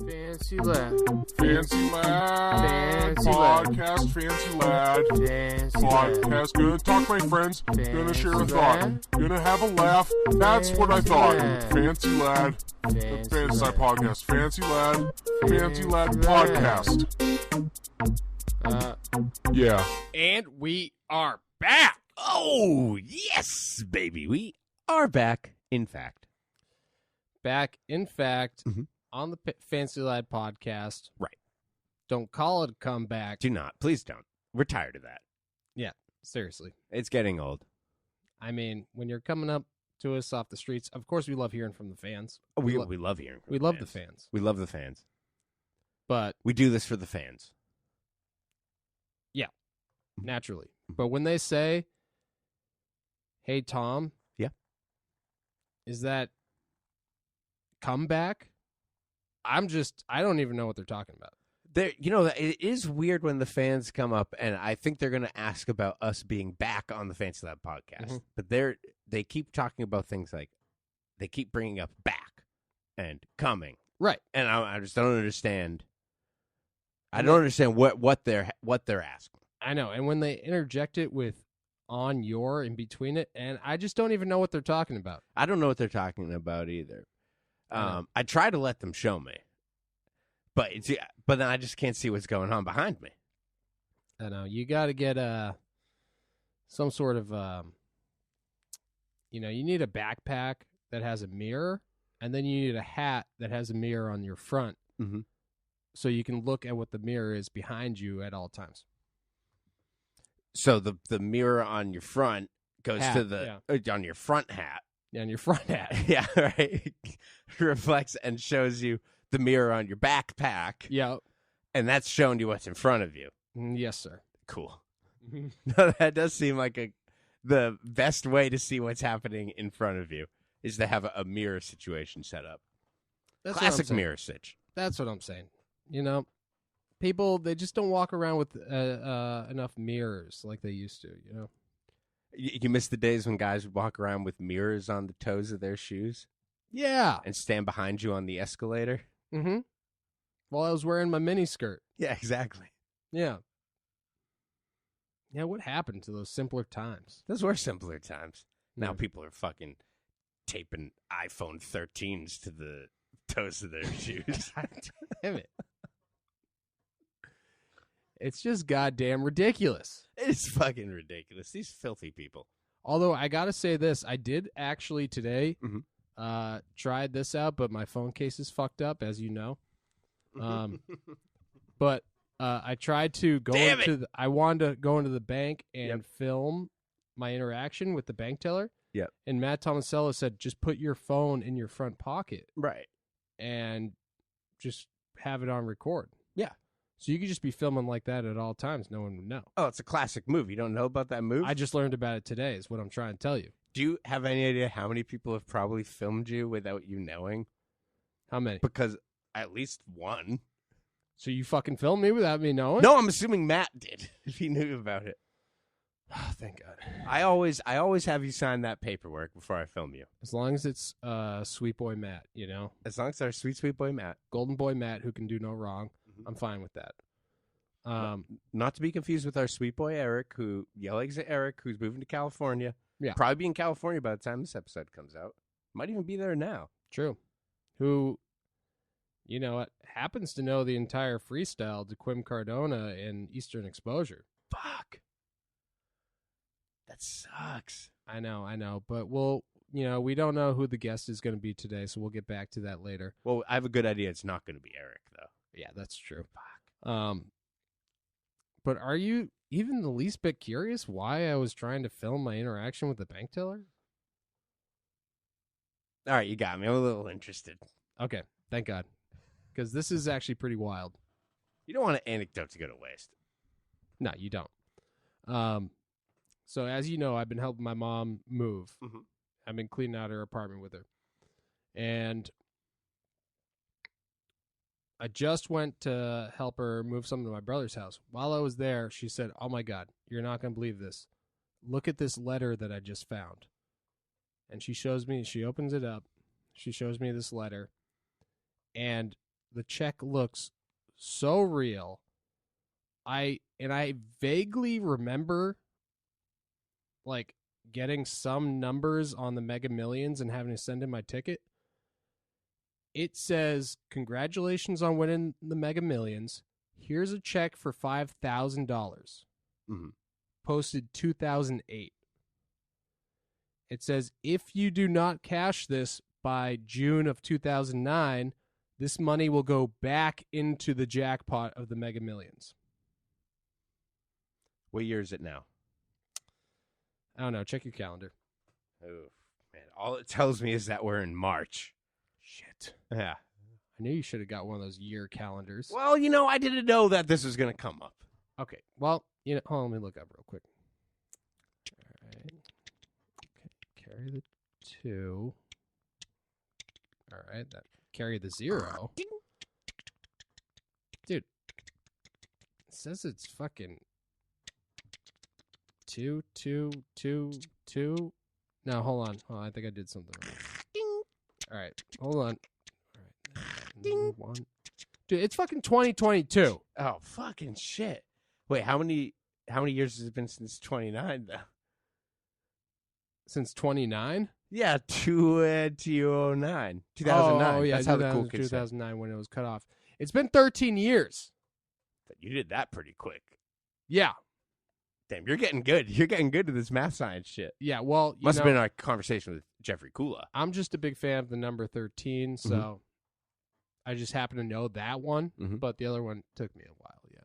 Fancy Lad. Fancy Lad. Fancy Podcast Lad. Fancy Lad. Fancy Podcast. Lad. Gonna talk to my friends. Gonna share a Fancy thought. Lad. Gonna have a laugh. That's what I Fancy thought. Lad. Fancy Lad. Fancy Fancy Lad. Podcast. Fancy Lad. Fancy Lad Fancy Lad. Podcast. Yeah. And we are back. Oh, yes, baby. We are back, in fact. Back, in fact, Mhm. on the Fancy Lad podcast. Right. Don't call it a comeback. Do not. Please don't. We're tired of that. Seriously. It's getting old. I mean, when you're coming up to us off the streets, of course we love hearing from the fans. We lo- love hearing from We the love fans. the fans. We love the fans. But, We do this for the fans. naturally. But when they say, hey, Tom. Yeah. Is that comeback? I don't even know what they're talking about. There, it is weird when the fans come up, and I think they're going to ask about us being back on the Fancy Lab podcast. Mhm. But they keep talking about things like they keep bringing up back and coming, Right. and I just don't understand. I don't understand what they're asking. I know. And when they interject it with on your in between it, and I just don't even know what they're talking about. I don't know what they're talking about either. I know. I try to let them show me, but then I just can't see what's going on behind me. I know. You got to get some sort of, you need a backpack that has a mirror, and then you need a hat that has a mirror on your front, Mhm. so you can look at what the mirror is behind you at all times. So the mirror on your front goes Hat, to the on your front hat. Yeah, on your front hat. Yeah, right. Reflects and shows you the mirror on your backpack, Yeah. and that's showing you what's in front of you. Yes, sir. Cool. No, that does seem like the best way to see what's happening in front of you is to have a mirror situation set up. That's what I'm Classic saying. mirror stitch. That's what I'm saying. People, they just don't walk around with enough mirrors like they used to, You miss the days when guys would walk around with mirrors on the toes of their shoes Yeah. and stand behind you on the escalator. Mm-hmm. While I was wearing my mini skirt. Yeah, exactly. Yeah. Yeah, what happened to those simpler times? Those were simpler times. Now Yeah. people are fucking taping iPhone 13s to the toes of their shoes. Damn it. It's just goddamn ridiculous. It's fucking ridiculous. These filthy people. Although I gotta say this, I did actually today Mhm. tried this out, but my phone case is fucked up, as you know. But I tried to go Damn into I wanted to go into the bank and film my interaction with the bank teller. Yep. And Matt Tomasello said, just put your phone in your front pocket Right. and just have it on record. Yeah. So you could just be filming like that at all times. No one would know. Oh, it's a classic move. You don't know about that move? I just learned about it today is what I'm trying to tell you. Do you have any idea how many people have probably filmed you without you knowing? How many? Because at least one. So you fucking filmed me without me knowing? No, I'm assuming Matt did, if he knew about it. Oh, thank God. I always have you sign that paperwork before I film you. As long as it's sweet boy Matt, As long as our sweet boy Matt. golden boy Matt who can do no wrong. Mhm. I'm fine with that. Not to be confused with our sweet boy Eric, Yell Eggs at Eric, who's moving to California. Yeah. Probably be in California by the time this episode comes out. Might even be there now. True. Who, happens to know the entire freestyle to Quim Cardona in Eastern Exposure. Fuck. That sucks. I know. But we don't know who the guest is going to be today, so we'll get back to that later. Well, I have a good idea. It's not going to be Eric, though. Yeah, that's true. But are you even the least bit curious why I was trying to film my interaction with the bank teller? All right, you got me. I'm a little interested. Okay, thank God. Because this is actually pretty wild. You don't want an anecdote to go to waste. No, you don't. So as you know, I've been helping my mom move. Mhm. I've been cleaning out her apartment with her. And I just went to help her move something to my brother's house. While I was there, she said, "Oh my God, you're not going to believe this. Look at this letter that I just found." And she opens it up. She shows me this letter. And the check looks so real. I vaguely remember like getting some numbers on the Mega Millions and having to send in my ticket. It says, "Congratulations on winning the Mega Millions. Here's a check for $5,000." Mm-hmm. Posted 2008. It says, "If you do not cash this by June of 2009, this money will go back into the jackpot of the Mega Millions." What year is it now? I don't know. Check your calendar. Oh, man. All it tells me is that we're in March. Shit. Yeah. I knew you should have got one of those year calendars. Well, I didn't know that this was going to come up. Okay. Well, hold on, let me look up real quick. All right. Okay. Carry the 2. All right. That carry the 0. Dude. It says it's fucking 2, 2, 2, 2. No, hold on. Oh, I think I did something wrong. Ding. All right. Hold on. All right. Ding. 1. Dude, it's fucking 2022. Oh, fucking shit. Wait, how many years has it been since 29, though? Since 29? Yeah, 2009. 2009. Oh, yeah. That's how the cool kids say. 2009 when it was cut off. It's been 13 years. You did that pretty quick. Yeah. Damn, you're getting good. You're getting good to this math science shit. Yeah, well, Must have been our conversation with Jeffrey Kula. I'm just a big fan of the number 13, so I just happen to know that one, but the other one took me a while, yeah.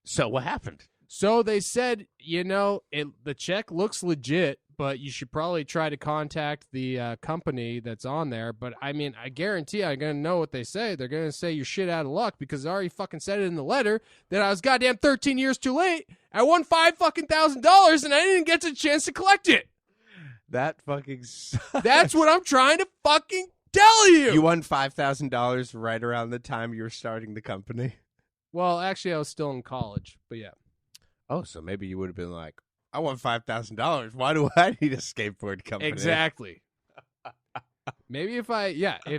So what happened? So they said, the check looks legit, but you should probably try to contact the company that's on there. But, I mean, I guarantee I'm going to know what they say. They're going to say you're shit out of luck because I already fucking said it in the letter that I was goddamn 13 years too late. I won $5,000 and I didn't get a chance to collect it. That fucking sucks. That's what I'm trying to fucking tell you. You won $5,000 right around the time you were starting the company? Well, actually, I was still in college, but yeah. Oh, so maybe you would have been like, I want $5,000. Why do I need a skateboard company? Exactly. Maybe if I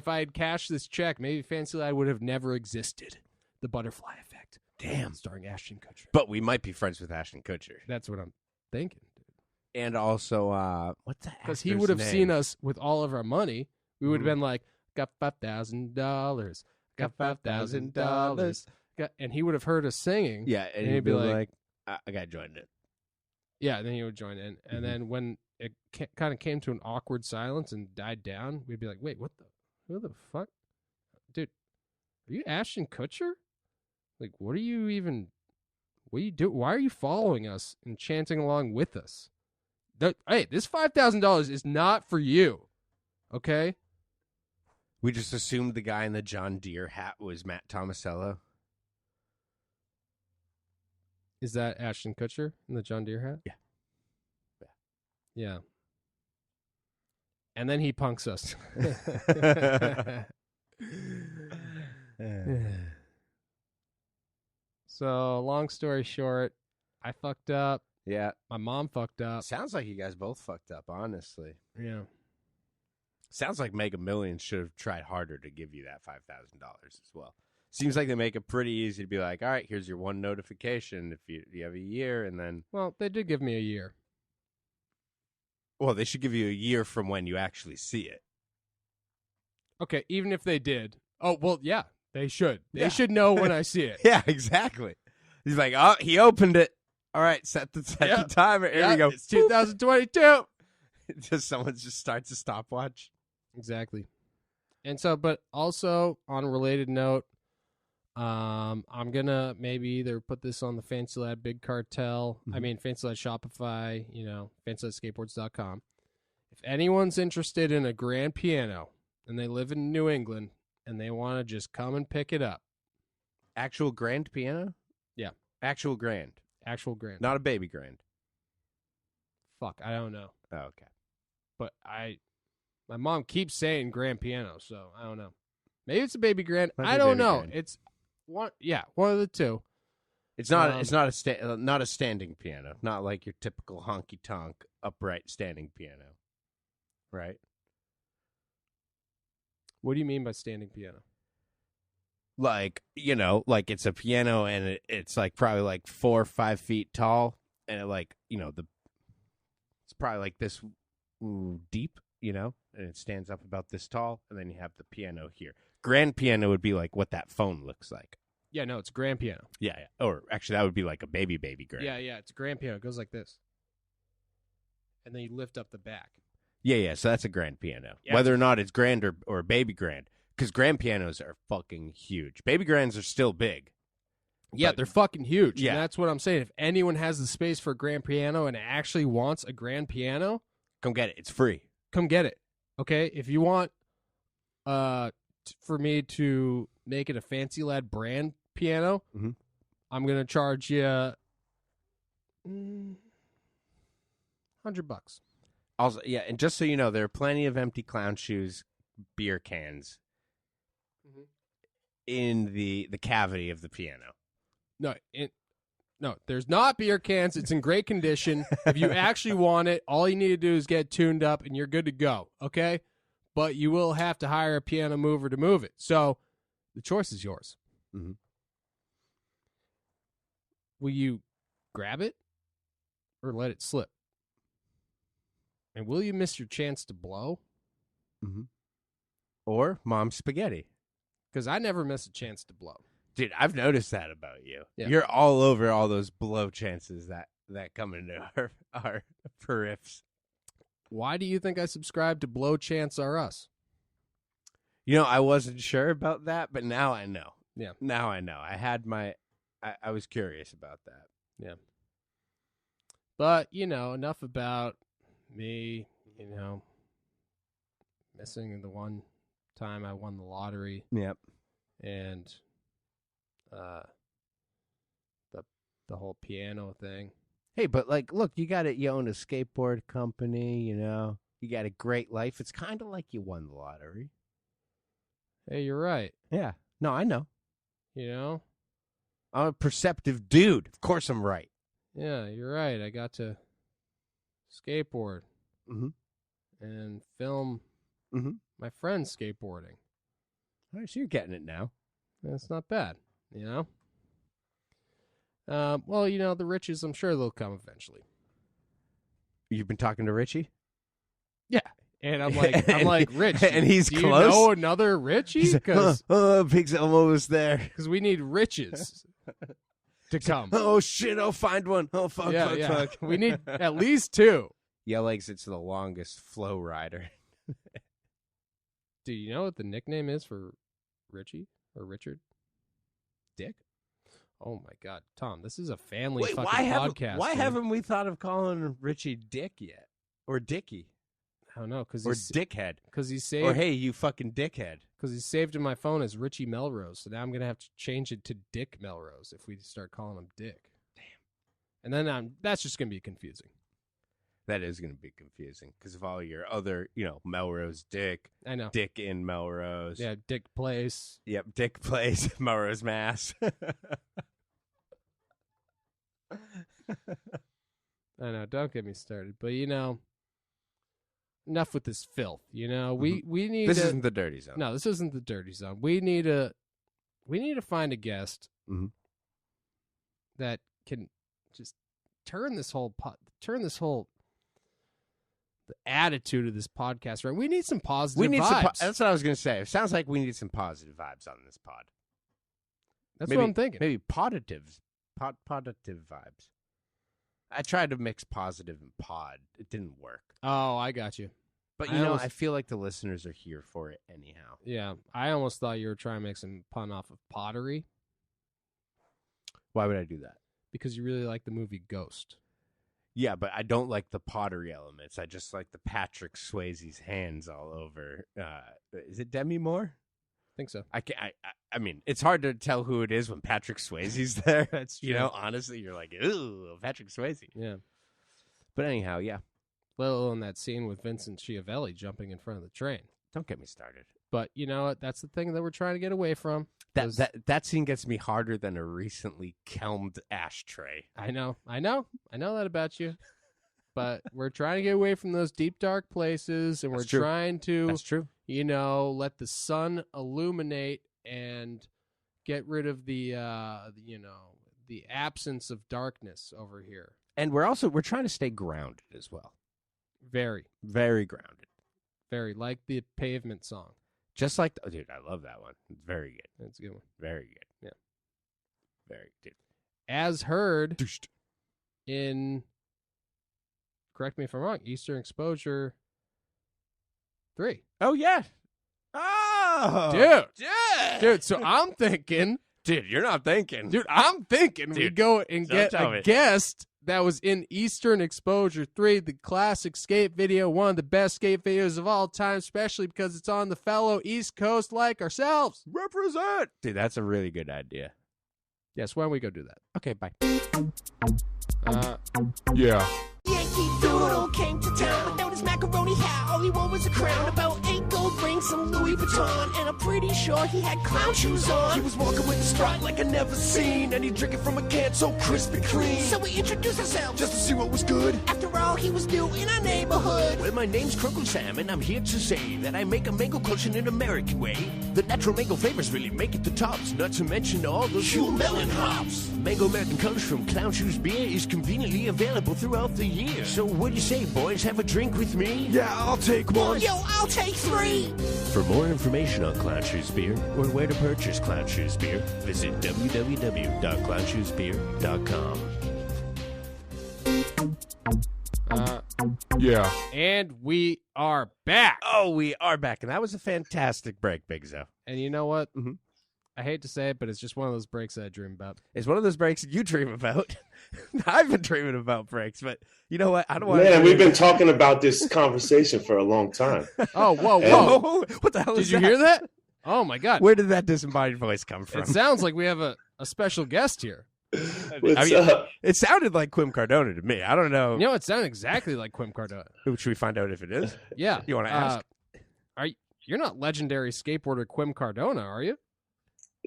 had cashed this check, maybe Fancy Lad would have never existed. The butterfly effect. Damn. Starring Ashton Kutcher. But we might be friends with Ashton Kutcher. That's what I'm thinking, dude. And also, what's that? Because he would have seen us with all of our money. We would have been like, got $5,000. Got $5,000. And he would have heard us singing. Yeah, and he'd be like, I got to join it. Yeah, then he would join in. And then when it kind of came to an awkward silence and died down, we'd be like, wait, who the fuck? Dude, are you Ashton Kutcher? Like, what are you do? Why are you following us and chanting along with us? Hey, this $5,000 is not for you. Okay? We just assumed the guy in the John Deere hat was Matt Tomasello. Is that Ashton Kutcher in the John Deere hat? Yeah. And then he punks us. So, long story short, I fucked up. Yeah. My mom fucked up. Sounds like you guys both fucked up, honestly. Yeah. Sounds like Mega Millions should have tried harder to give you that $5,000 as well. Seems like they make it pretty easy to be like, all right, here's your one notification if you have a year, and then... Well, they did give me a year. Well, they should give you a year from when you actually see it. Okay, even if they did. Oh, well, yeah, they should. They should know when I see it. Yeah, exactly. He's like, oh, he opened it. All right, set the timer. Here we go. It's 2022. Someone just starts a stopwatch. Exactly. And so, but also, on a related note, I'm gonna maybe either put this on the Fancy Lad Big Cartel. I mean, Fancy Lad Shopify. FancyLadSkateboards.com. If anyone's interested in a grand piano and they live in New England and they want to just come and pick it up, actual grand piano. Yeah, actual grand, not a baby grand. Fuck, I don't know. Oh, okay, but my mom keeps saying grand piano, so I don't know. Maybe it's a baby grand. I don't know. Grand. It's one of the two. It's not. It's not a standing piano. Not like your typical honky tonk upright standing piano, right? What do you mean by standing piano? Like, like it's a piano and it's like probably like 4 or 5 feet tall, and it like, it's probably like this deep, and it stands up about this tall, and then you have the piano here. Grand piano would be like what that phone looks like. Yeah, no, it's a grand piano. Yeah. Or actually, that would be like a baby grand. Yeah, it's a grand piano. It goes like this. And then you lift up the back. Yeah. So that's a grand piano. Yeah. Whether or not it's grand or baby grand. Because grand pianos are fucking huge. Baby grands are still big. Yeah, they're fucking huge. Yeah. And that's what I'm saying. If anyone has the space for a grand piano and actually wants a grand piano, come get it. It's free. Come get it. Okay? If you want for me to make it a Fancy Lad brand piano, mm-hmm. I'm going to charge you $100. Also, yeah, and just so you know, there are plenty of empty clown shoes, beer cans in the cavity of the piano. No, there's not beer cans. It's in great condition. If you actually want it, all you need to do is get tuned up, and you're good to go, okay? But you will have to hire a piano mover to move it. So the choice is yours. Mm-hmm. Will you grab it or let it slip? And will you miss your chance to blow? Mm-hmm. Or Mom Spaghetti. Because I never miss a chance to blow. Dude, I've noticed that about you. Yeah. You're all over all those blow chances that come into our periffs. Why do you think I subscribe to Blow Chance R Us? I wasn't sure about that, but now I know. Yeah. Now I know. I was curious about that. Yeah. But, enough about me, missing the one time I won the lottery. Yep. And the whole piano thing. Hey, but look, you own a skateboard company, you got a great life. It's kind of like you won the lottery. Hey, you're right. Yeah. No, I know. I'm a perceptive dude. Of course I'm right. Yeah, you're right. I got to skateboard and film my friends skateboarding. All right, so you're getting it now. That's not bad, Well, the riches, I'm sure they'll come eventually. You've been talking to Richie? Yeah. And I'm like, Rich, and he's do close? You know another Richie? Because Pig's almost there. we need riches to come. Oh, shit, I'll find one. Oh, fuck. We need at least 2. Yellegs, it's the longest flow rider. Do you know what the nickname is for Richie or Richard? Dick? Oh, my God. Tom, this is a family Wait, fucking podcast. Why haven't we thought of calling Richie Dick yet? Or Dickie? I don't know. Or Dickhead. Because he's saved. Or, hey, you fucking dickhead. Because he's saved in my phone as Richie Melrose. So now I'm going to have to change it to Dick Melrose if we start calling him Dick. Damn. And then that's just going to be confusing. That is going to be confusing because of all your other, Melrose Dick. I know. Dick in Melrose. Yeah, Dick Place. Yep, Dick Place, Melrose, Mass. I know, don't get me started. But, enough with this filth, we need This isn't the dirty zone. No, this isn't the dirty zone. We need to find a guest that can just turn this whole the attitude of this podcast right. We need some positive vibes. That's what I was going to say. It sounds like we need some positive vibes on this pod. That's what I'm thinking. Maybe positive vibes. I tried to mix positive and pod. It didn't work. Oh, I got you. But, I feel like the listeners are here for it anyhow. Yeah. I almost thought you were trying to make some pun off of pottery. Why would I do that? Because you really like the movie Ghost. Yeah, but I don't like the pottery elements. I just like the Patrick Swayze's hands all over. Is it Demi Moore? I think so. I mean, it's hard to tell who it is when Patrick Swayze's there. That's true. Honestly, you're like, ooh, Patrick Swayze. Yeah. But anyhow, yeah. Let alone that scene with Vincent Schiavelli jumping in front of the train. Don't get me started. But you know what? That's the thing that we're trying to get away from. That scene gets me harder than a recently kelmed ashtray. I know that about you. but we're trying to get away from those deep, dark places, and we're trying to, That's true. let the sun illuminate and get rid of the absence of darkness over here. And we're trying to stay grounded as well. Very, Very grounded. very like the Pavement song. Just like, dude, I love that one. It's very good. That's a good one. Very good. Yeah. Very good. As heard in, correct me if I'm wrong, Eastern Exposure 3. Oh, yeah. Oh. Dude, so I'm thinking, Dude, you're not thinking. we go and get a guest that was in Eastern Exposure 3, the classic skate video, one of the best skate videos of all time, especially because it's on the fellow East Coast like ourselves. Represent. Dude, that's a really good idea. Yes, why don't we go do that? Okay, bye. Yeah. Yankee Doodle came to town without his macaroni hat. All he wore was a crown, about 8 gold rings, some Louis Vuitton, and I'm pretty sure he had clown shoes on. He was walking with a strut like I never seen, and he drinking from a can so crisp and clean. So we introduced ourselves just to see what was good. After all, he was new in our neighborhood. Well, my name's Cruncle Sam, and I'm here to say that I make a mango kush in an American way. The natural mango flavors really make it the tops, not to mention all the Shule melon hops. Mango American kush from Clown Shoes Beer is conveniently available throughout the year. So what do you say, boys? Have a drink with me? Yeah, I'll take one. Yo, I'll take 3. For more information on Clown Shoes Beer or where to purchase Clown Shoes Beer, visit www.clownshoesbeer.com. Yeah. And we are back. Oh, we are back, and that was a fantastic break, Big Zo. And you know what? Mhm. I hate to say it, but it's just one of those breaks that I dream about. It's one of those breaks you dream about. I've been dreaming about breaks, but you know what? I don't want Man, we've been talking about this conversation for a long time. Oh, whoa. Oh, what the hell Did is you that? hear that? Oh, my God. Where did that disembodied voice come from? It sounds like we have a special guest here. What's up? It sounded like Quim Cardona to me. I don't know. You know, it sounded exactly like Quim Cardona. Should we find out if it is? Yeah. You want to ask? You're not legendary skateboarder Quim Cardona, are you?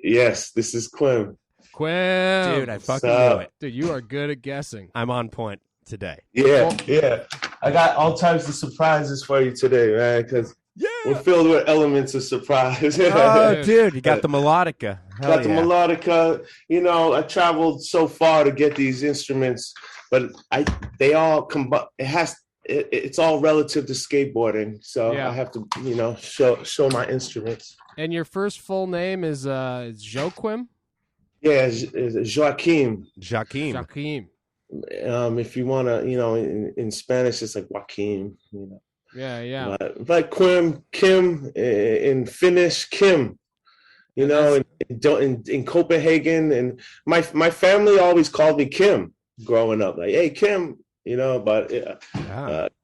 Yes, this is Quim. Quim. Dude, I fucking up? knew it. Dude, you are good at guessing. I'm on point today. Yeah. I got all types of surprises for you today, man, because we're filled with elements of surprise. Oh, dude, you got the melodica. Hell Got the yeah. melodica. You know, I traveled so far to get these instruments, but they all combine. It's all relative to skateboarding, so Yeah. I have to, show my instruments. And your first full name is Joaquim? Yeah, Joaquim. Joaquim. Joaquim. If you want to, in Spanish, it's like Joaquim. Yeah. But Quim, Kim, in Finnish, Kim. In Copenhagen, and my family always called me Kim growing up. Like, hey, Kim. But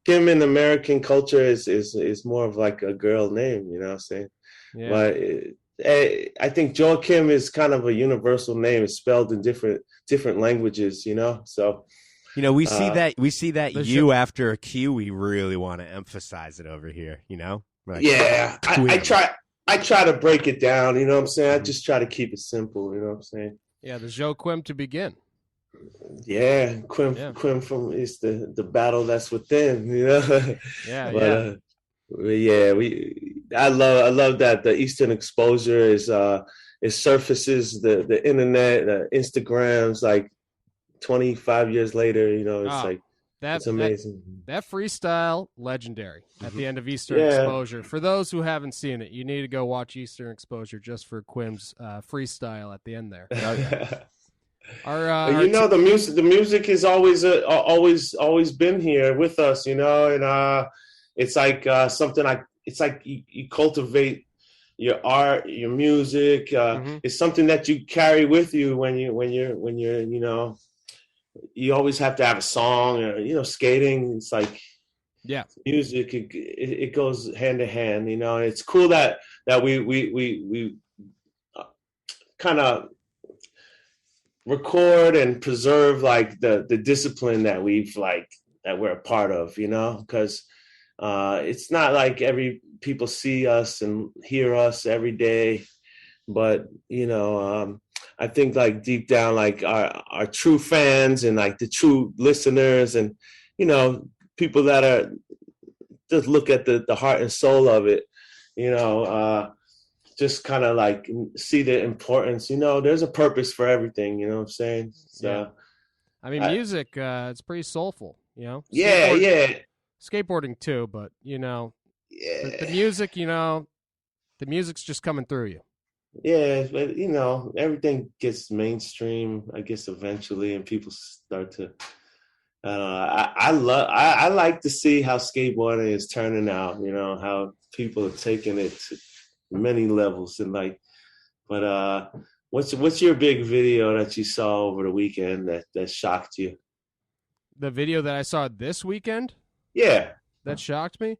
Kim in American culture is more of like a girl name. You know what I'm saying? Yeah. But I think Joaquim is kind of a universal name. It's spelled in different languages. So. We see that the you after a Q. We really want to emphasize it over here. Like, Yeah, I try to break it down. You know what I'm saying? I just try to keep it simple. You know what I'm saying? Yeah, the Joaquim to begin. Yeah, Quim from is the battle that's within. Yeah, But, I love that the Eastern Exposure is surfaces the internet, the Instagrams, like 25 years later. It's amazing. That freestyle, legendary at the end of Eastern Exposure. For those who haven't seen it, you need to go watch Eastern Exposure just for Quim's freestyle at the end there. The music is always been here with us, and it's like something it's like you cultivate your art, your music. It's something that you carry with you when you're you always have to have a song, or skating. It's like music. It goes hand to hand. It's cool that we kind of record and preserve like the discipline that that we're a part of, because it's not like people see us and hear us every day, but I think like deep down, like our true fans and like the true listeners and people that are just look at the heart and soul of it, just kind of like see the importance. There's a purpose for everything. You know what I'm saying? So, yeah. I mean, music, it's pretty soulful. Yeah. Skateboarding too, but Yeah. the music, the music's just coming through you. Yeah, but everything gets mainstream, I guess, eventually, and people start to. I like to see how skateboarding is turning out. How people are taking it to many levels, and but what's your big video that you saw over the weekend that shocked you? The video that I saw this weekend? Yeah, that shocked me.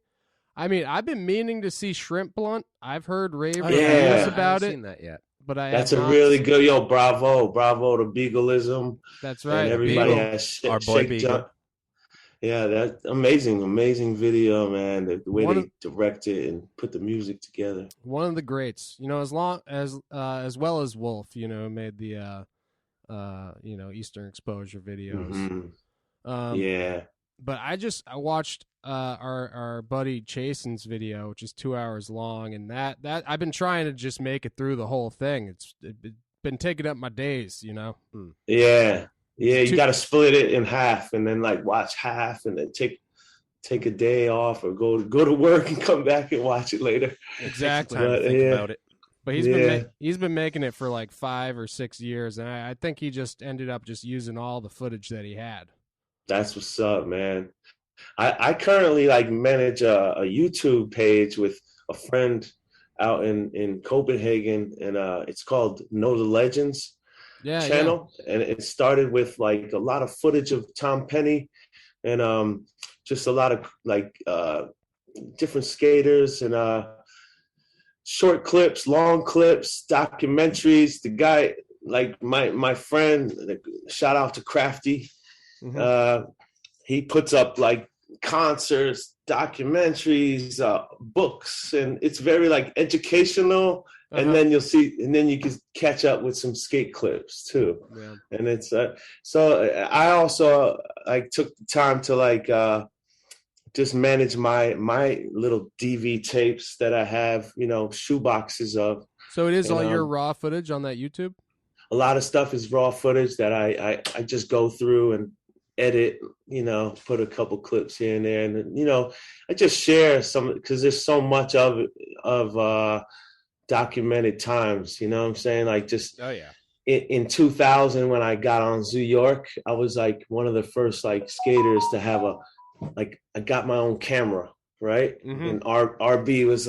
I mean, I've been meaning to see Shrimp Blunt. I've heard rave Yeah. reviews about I haven't it. seen that yet. But that's a really good. Bravo to Beagleism. That's right. And everybody Beagle. has Our boy shake Beagle. jump. Yeah, that's amazing video, man. The way they direct it and put the music together. One of the greats. As long as well as Wolf, made the Eastern Exposure videos. Mm-hmm. Yeah. But I watched our buddy Chasen's video, which is 2 hours long, and that I've been trying to just make it through the whole thing. It's been taking up my days, Yeah, you got to split it in half, and then watch half, and then take a day off, or go to work and come back and watch it later. Exactly. Time to think about it. But he's been making it for 5 or 6 years, and I think he just ended up just using all the footage that he had. That's what's up, man. I currently manage a YouTube page with a friend out in Copenhagen, and it's called Know the Legends channel. Yeah. And it started with a lot of footage of Tom Penny, and just a lot of different skaters, and short clips, long clips, documentaries. The guy, my friend, shout out to Crafty. Mm-hmm. He puts up concerts, documentaries, books, and it's very educational. Uh-huh. And then you can catch up with some skate clips too. Yeah. And it's so I also took the time to just manage my little DV tapes that I have, shoe boxes of. So it is all your raw footage on that YouTube? A lot of stuff is raw footage that I just go through and edit, put a couple clips here and there, and I just share some, because there's so much of documented times. You know what I'm saying? Oh yeah. In 2000, when I got on Zoo York, I was one of the first skaters to have I got my own camera, right? Mm-hmm. And RB was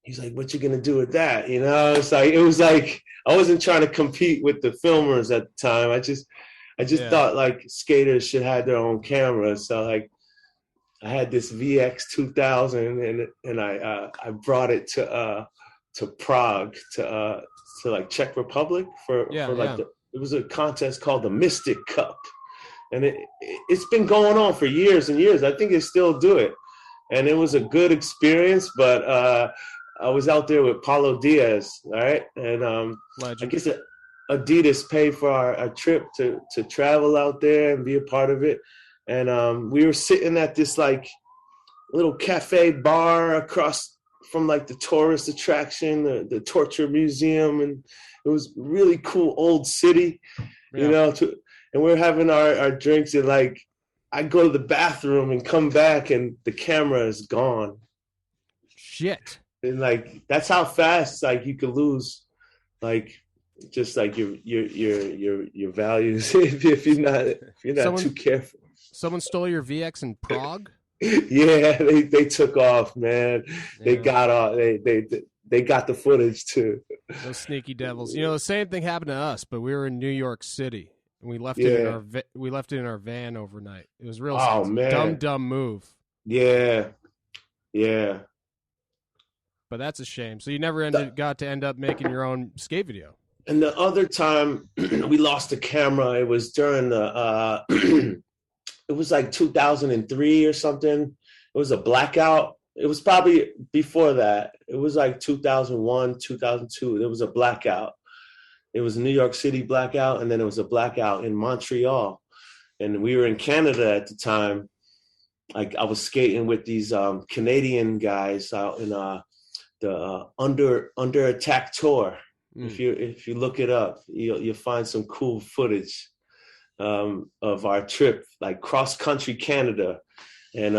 he's what you gonna do with that? I wasn't trying to compete with the filmers at the time. I just thought skaters should have their own cameras. So I had this VX 2000, and I brought it to Prague, to Czech Republic for it was a contest called the Mystic Cup, and it's been going on for years and years. I think they still do it, and it was a good experience. But I was out there with Paulo Diaz, right, and I guess Adidas paid for our trip to travel out there and be a part of it. And we were sitting at this little cafe bar across from the tourist attraction, the Torture Museum, and it was really cool old city, and we're having our drinks, and I go to the bathroom and come back and the camera is gone. Shit. And that's how fast you could lose just your values if you're not too careful. Someone stole your VX in Prague? Yeah, they took off, man. Yeah. They got off. They got the footage too. Those sneaky devils. The same thing happened to us, but we were in New York City and we left it in our van overnight. It was real dumb move. Yeah. But that's a shame. So you never got to end up making your own skate video. And the other time we lost the camera, it was during the it was 2003 or something. It was a blackout. It was probably before that. It was 2001, 2002. There was a blackout. It was a New York City blackout, and then it was a blackout in Montreal. And we were in Canada at the time. like I was skating with these Canadian guys out in the Under Attack tour. If you look it up, you'll find some cool footage of our trip, like cross country Canada, and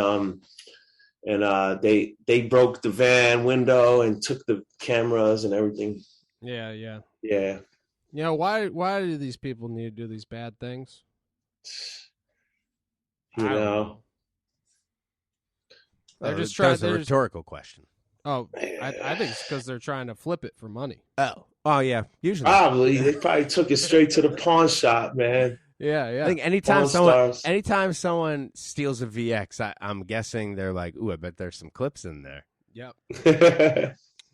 they broke the van window and took the cameras and everything. Yeah. Yeah. You know, why do these people need to do these bad things? You know. They're just trying. That's a rhetorical question. Oh, I think it's because they're trying to flip it for money. Oh yeah, usually. Probably they probably took it straight to the pawn shop, man. Yeah. I think anytime someone steals a VX, I'm guessing they're like, "Ooh, I bet there's some clips in there." Yep.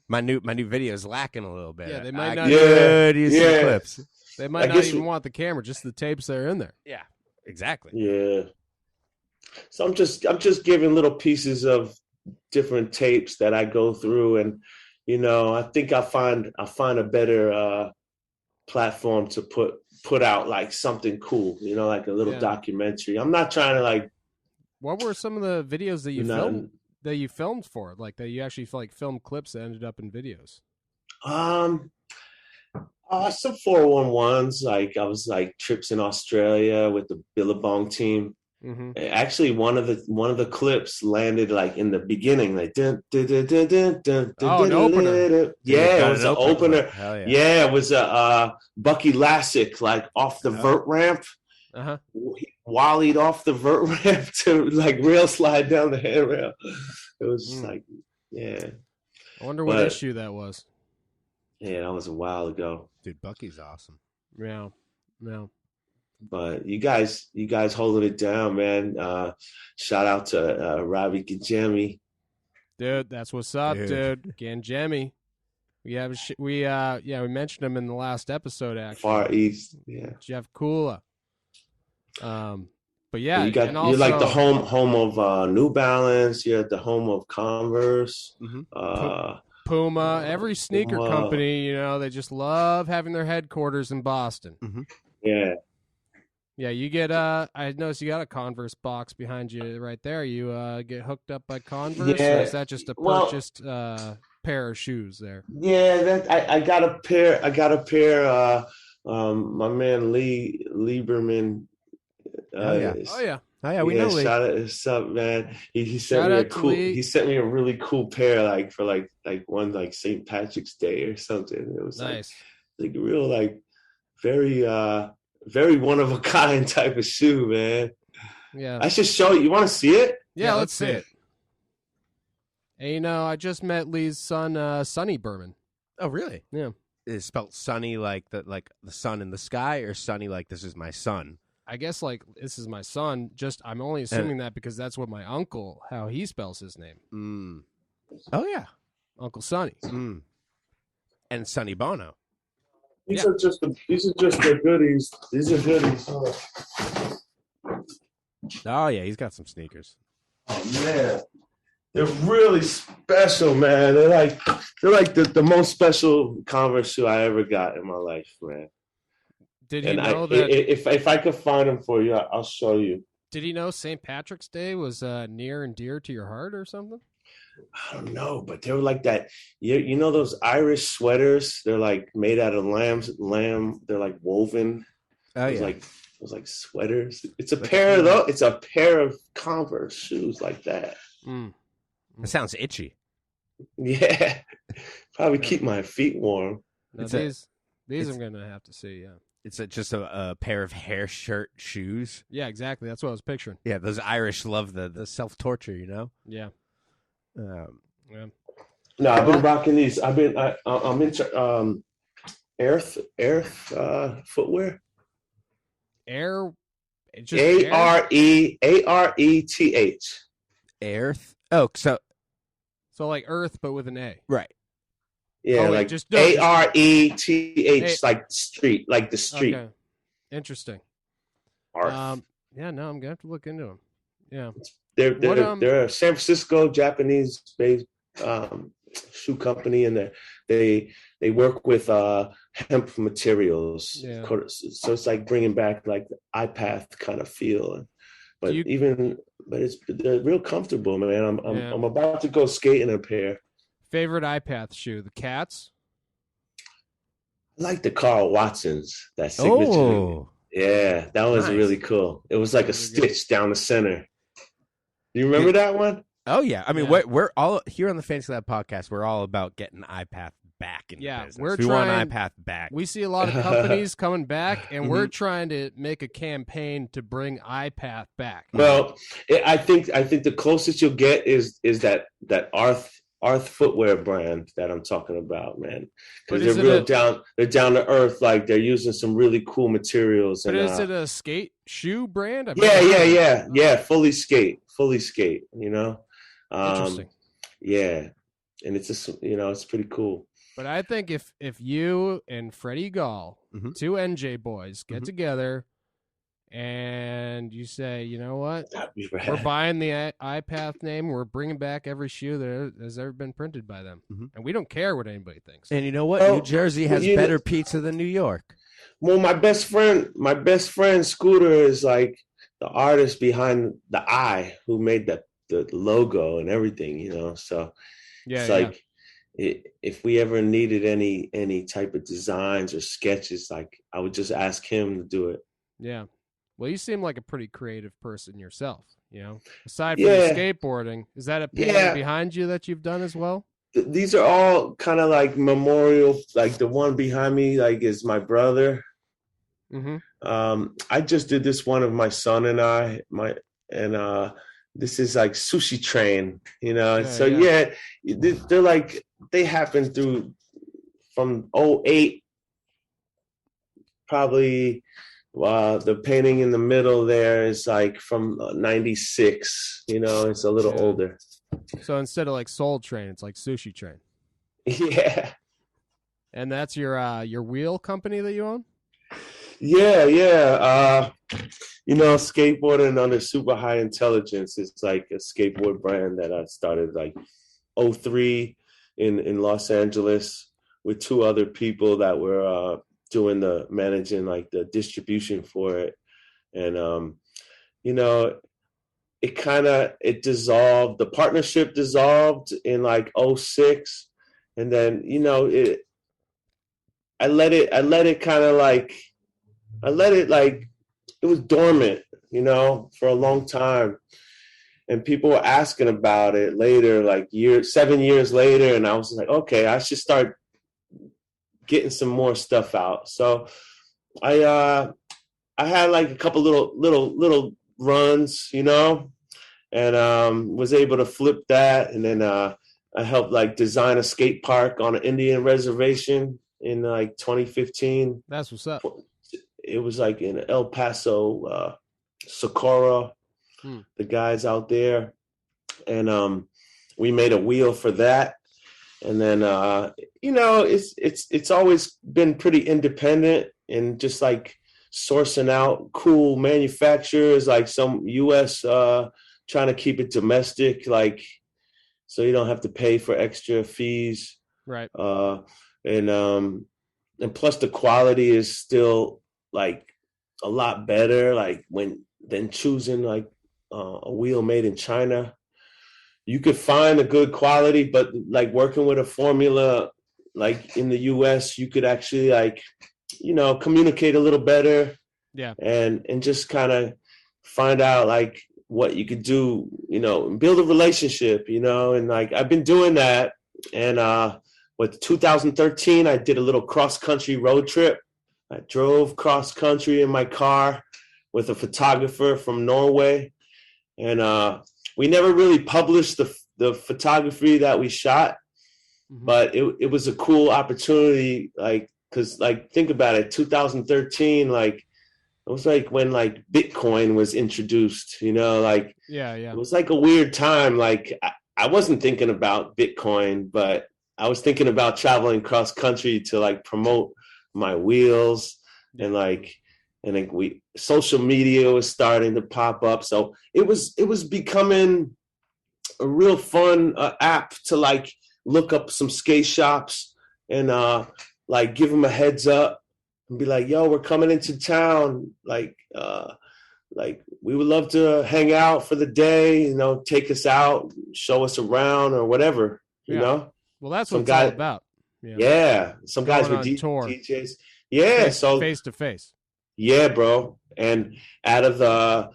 My new video is lacking a little bit. Yeah, they might not. Could use some clips. They might not even want the camera, just the tapes that are in there. Yeah, exactly. Yeah. So I'm just giving little pieces of different tapes that I go through, and I think I find a better platform to put out like something cool, like a little documentary. I'm not trying to like. What were some of the videos that you filmed? That you filmed for, like that you actually like filmed clips that ended up in videos? Some 411s. Like I was like trips in Australia with the Billabong team. Mm-hmm. Actually, one of the clips landed like in the beginning, like an opener. Yeah, it was an opener. Hell yeah. Yeah, it was a Bucky Lassick like off the vert ramp. Uh-huh. Wallied off the vert ramp to like rail slide down the handrail. It was just like, yeah. I wonder what issue that was. Yeah, that was a while ago. Dude, Bucky's awesome. Yeah. But you guys holding it down, man. Shout out to Ravi Gajemi. Dude, that's what's up, dude. Gajemi. We mentioned him in the last episode, actually. Far East, yeah. Jeff Kula. But yeah, you're like the home of New Balance. You're at the home of Converse, Puma. Every sneaker company, they just love having their headquarters in Boston. Mm-hmm. Yeah. Yeah, you get I noticed you got a Converse box behind you right there. You get hooked up by Converse, or is that just a purchased pair of shoes there? Yeah, I got a pair. My man Lee Lieberman. We know Lee. What's up, man? He sent me a really cool pair, like for like one like St. Patrick's Day or something. It was nice, like real like very very one of a kind type of shoe, man. Yeah, I should show you. You want to see it? Yeah, let's see it. And I just met Lee's son, Sonny Berman. Oh, really? Yeah. Is it spelled Sonny like the sun in the sky, or Sonny like this is my son? I guess like this is my son. Just I'm only assuming that because that's what my uncle, how he spells his name. Mm. Oh yeah, Uncle Sonny. Mm. And Sonny Bono. These are just the goodies. These are goodies. Oh yeah, he's got some sneakers. Oh man, they're really special, man. They're like the most special Converse shoe I ever got in my life, man. Did he know that? If I could find them for you, I'll show you. Did he know St. Patrick's Day was near and dear to your heart or something? I don't know, but they were like that. You know those Irish sweaters? They're like made out of lamb. They're like woven. Oh yeah. It was like sweaters. It's a pair though. It's a pair of Converse shoes like that. Mm. It sounds itchy. Yeah, probably keep my feet warm. Now these I'm gonna have to see. Yeah. It's just a pair of hair shirt shoes. Yeah, exactly. That's what I was picturing. Yeah, those Irish love the self-torture, Yeah. Yeah. No, I've been rocking these. I'm into Earth footwear. Air. AREARETH. Earth. Oh, so like Earth, but with an A. Right. Yeah, like just ARETH, like street, like the street. Okay. Interesting. Arth. Yeah, no, I'm gonna have to look into them. Yeah, they're a San Francisco Japanese-based shoe company, and they work with hemp materials. Yeah. So it's like bringing back like the iPath kind of feel, but even but they're real comfortable, man. Yeah. I'm about to go skate in a pair. Favorite iPath shoe? The Cats? I like the Carl Watsons, that signature. Oh, Yeah, that was Nice. really cool. It was like a stitch down the center. Do you remember that one? oh yeah. I mean, Yeah. we're all here on the Fantasy Lab podcast. We're all about getting iPath back in Yeah, the business. we're we want trying- iPath back. We see a lot of companies coming back, and we're trying to make a campaign to bring iPath back. Well, I think the closest you'll get is that Arth footwear brand that I'm talking about, man. But Because is they're it real they're down to earth. Like they're using some really cool materials. But And is it a skate shoe brand? I've yeah, never heard yeah, of it. yeah, yeah. Fully skate. You know. Interesting. Yeah, and it's just it's pretty cool. But I think if you and Freddie Gall, Mhm. two NJ boys, get Mhm. together and you say, you know what, That'd be we're rad. buying the iPath name, we're bringing back every shoe that has ever been printed by them, Mhm. and we don't care what anybody thinks. And you know what? Well, New Jersey has you know- better pizza than New York. Well, my best friend Scooter is like the artist behind the Eye, who made the logo and everything. So Yeah, it's yeah. like if we ever needed any type of designs or sketches, like I would just ask him to do it. Yeah. Well, you seem like a pretty creative person yourself, Aside from Yeah. the skateboarding, is that a painting Yeah. behind you that you've done as well? These are all kind of like memorial. Like the one behind me, like is my brother. Mm-hmm. I just did this one of my son and I, this is like Sushi Train, So yeah. they're like, they happen from 2008, probably. The painting in the middle there is like from 96, it's a little Yeah. older. So instead of like Soul Train, it's like Sushi Train. Yeah. And that's your wheel company that you own? Yeah. Skateboarding under super high intelligence is like a skateboard brand that I started like 2003 in Los Angeles with two other people that were doing managing like the distribution for it. And it dissolved. The partnership dissolved in like 2006, and then I let it kind of like. It was dormant, for a long time. And people were asking about it later, like 7 years later. And I was like, okay, I should start getting some more stuff out. So I had like a couple little runs, and was able to flip that. And then I helped like design a skate park on an Indian reservation in like 2015. That's what's up. It was like in El Paso, Socorro, the guys out there. And we made a wheel for that. And then, it's always been pretty independent and just like sourcing out cool manufacturers, like some US, trying to keep it domestic, like, so you don't have to pay for extra fees. Right. And plus the quality is still like a lot better, like than choosing like a wheel made in China. You could find a good quality, but like working with a formula like in the US, you could actually like, communicate a little better. Yeah. And just kind of find out like what you could do, build a relationship, and like I've been doing that. And with 2013, I did a little cross-country road trip. I drove cross-country in my car with a photographer from Norway. And we never really published the photography that we shot, but it was a cool opportunity, like, because, like, think about it, 2013, like, it was like when, like, Bitcoin was introduced, like, Yeah. it was like a weird time. Like, I wasn't thinking about Bitcoin, but I was thinking about traveling cross country to like promote my wheels. And like social media was starting to pop up. So it was becoming a real fun app to like look up some skate shops and like give them a heads up and be like, yo, we're coming into town. Like, like we would love to hang out for the day, you know, take us out, show us around or whatever, you know. Well, that's Some what it's guy- all about. Yeah, some guys Going were on tour. DJs. Yeah, so face to face. yeah, bro. And out of the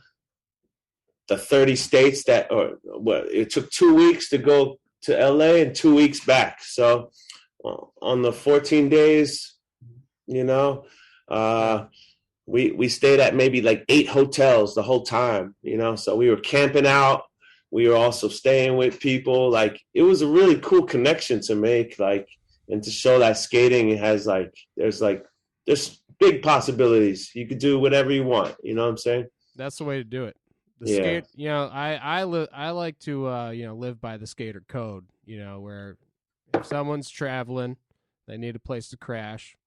30 states that, or what, it took 2 weeks to go to LA and 2 weeks back. So on the 14 days, you know, we stayed at maybe like 8 hotels the whole time, you know. So we were camping out. We were also staying with people. Like, it was a really cool connection to make, like, and to show that skating has there's big possibilities. You could do whatever you want. You know what I'm saying? That's the way to do it. The Yeah. skate, you know, I like to you know, live by the skater code, you know, where if someone's traveling, they need a place to crash,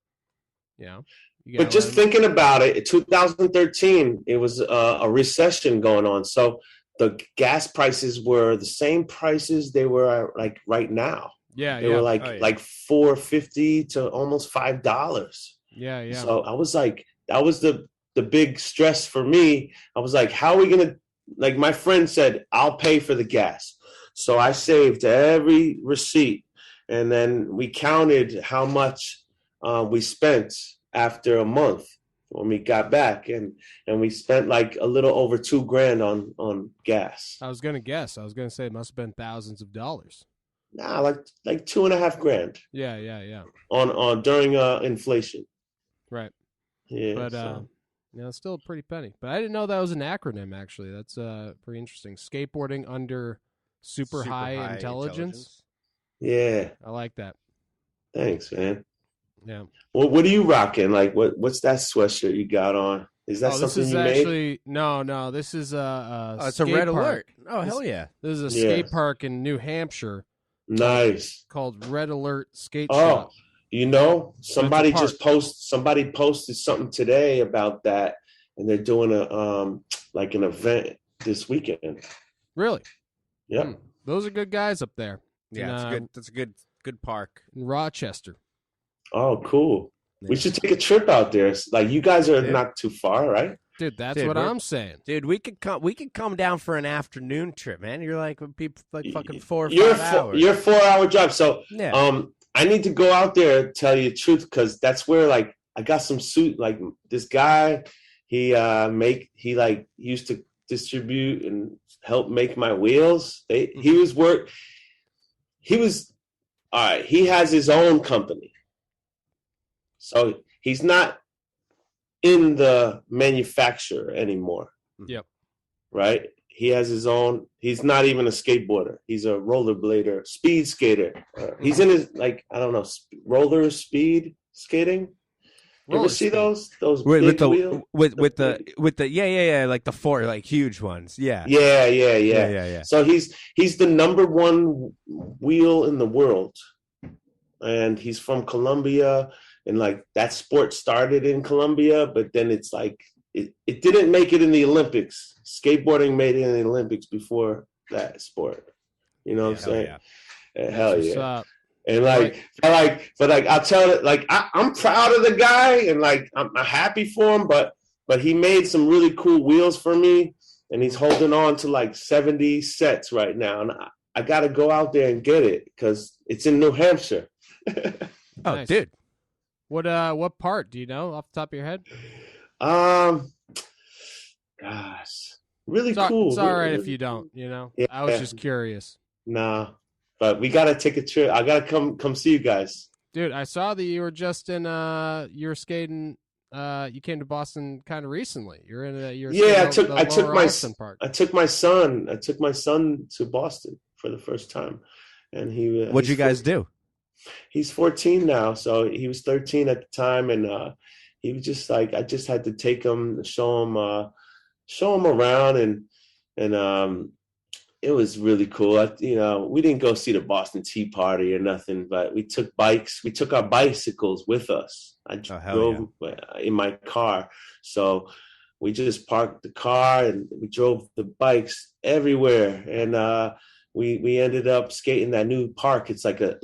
you know. You But gotta just let 'em- thinking about it, in 2013, it was a recession going on. So the gas prices were the same prices they were like right now. yeah, They yeah, were like $4.50 to almost $5. yeah. So I was like, that was the big stress for me. I was like, how are we gonna, like, my friend said, I'll pay for the gas. So I saved every receipt, and then we counted how much we spent after a month when we got back, and we spent like a little over $2,000 on gas. I was gonna guess. I was gonna say it must have been thousands of dollars. Nah, like $2,500 Yeah. on during inflation. Right. Yeah, But so. you know, it's still a pretty penny. But I didn't know that was an acronym. Actually, that's pretty interesting. Skateboarding under super high intelligence. Yeah, I like that. thanks, man. Yeah. Well, what are you rocking? Like, what's that sweatshirt you got on? Is that This something is you made? actually no. This is it's a skate red park. alert. Oh, hell yeah. This is a Yeah. skate park in New Hampshire Nice. called Red Alert Skate Oh, Shop. you know, somebody park. somebody posted something today about that, and they're doing an event this weekend. Really? Yep. Hmm. Those are good guys up there. Yeah, it's good. That's a good park. In Rochester. Oh, cool. We should take a trip out there. Like, you guys are Yeah. not too far, right? Dude, that's Dude, what we're- I'm saying. Dude, we could come down for an afternoon trip, man. You're like people like fucking 4 or 5 You're hours. you're 4-hour drive. So Yeah. I need to go out there, tell you the truth, because that's where, like, I got some suit. Like, this guy, he used to distribute and help make my wheels. He has his own company, so he's not in the manufacturer anymore. Yep. Right? He has his own. He's not even a skateboarder. He's a rollerblader, speed skater. He's in his, like, I don't know, roller speed skating. You ever Roller see speed. those with big the wheels? with the yeah, like the 4 like huge ones. Yeah. Yeah. So he's the number one wheel in the world, and he's from Colombia, and like that sport started in Colombia, but then it's like it didn't make it in the Olympics. Skateboarding made it in the Olympics before that sport. You know what I'm saying? Hell What's yeah. up? And but I'll tell it, like, I'm proud of the guy, and like I'm happy for him, but he made some really cool wheels for me, and he's holding on to like 70 sets right now, and I got to go out there and get it because it's in New Hampshire. Oh, Nice. dude. What part do you know off the top of your head? Gosh, really It's cool. It's all right Really- if you don't. You know, Yeah. I was just curious, Nah, but we gotta take a trip. I gotta come see you guys. dude. I saw that you were just in. You were skating. You came to Boston kind of recently. You're in. You're Yeah, skating I took Lower my Alston Park. I took my son to Boston for the first time, and What'd you guys do? He's 14 now, so he was 13 at the time, and he was just like, I just had to take him, show him around, and it was really cool. We didn't go see the Boston Tea Party or nothing, but we took our bicycles with us. I drove in my car, so we just parked the car and we drove the bikes everywhere, and we ended up skating that new park. It's like a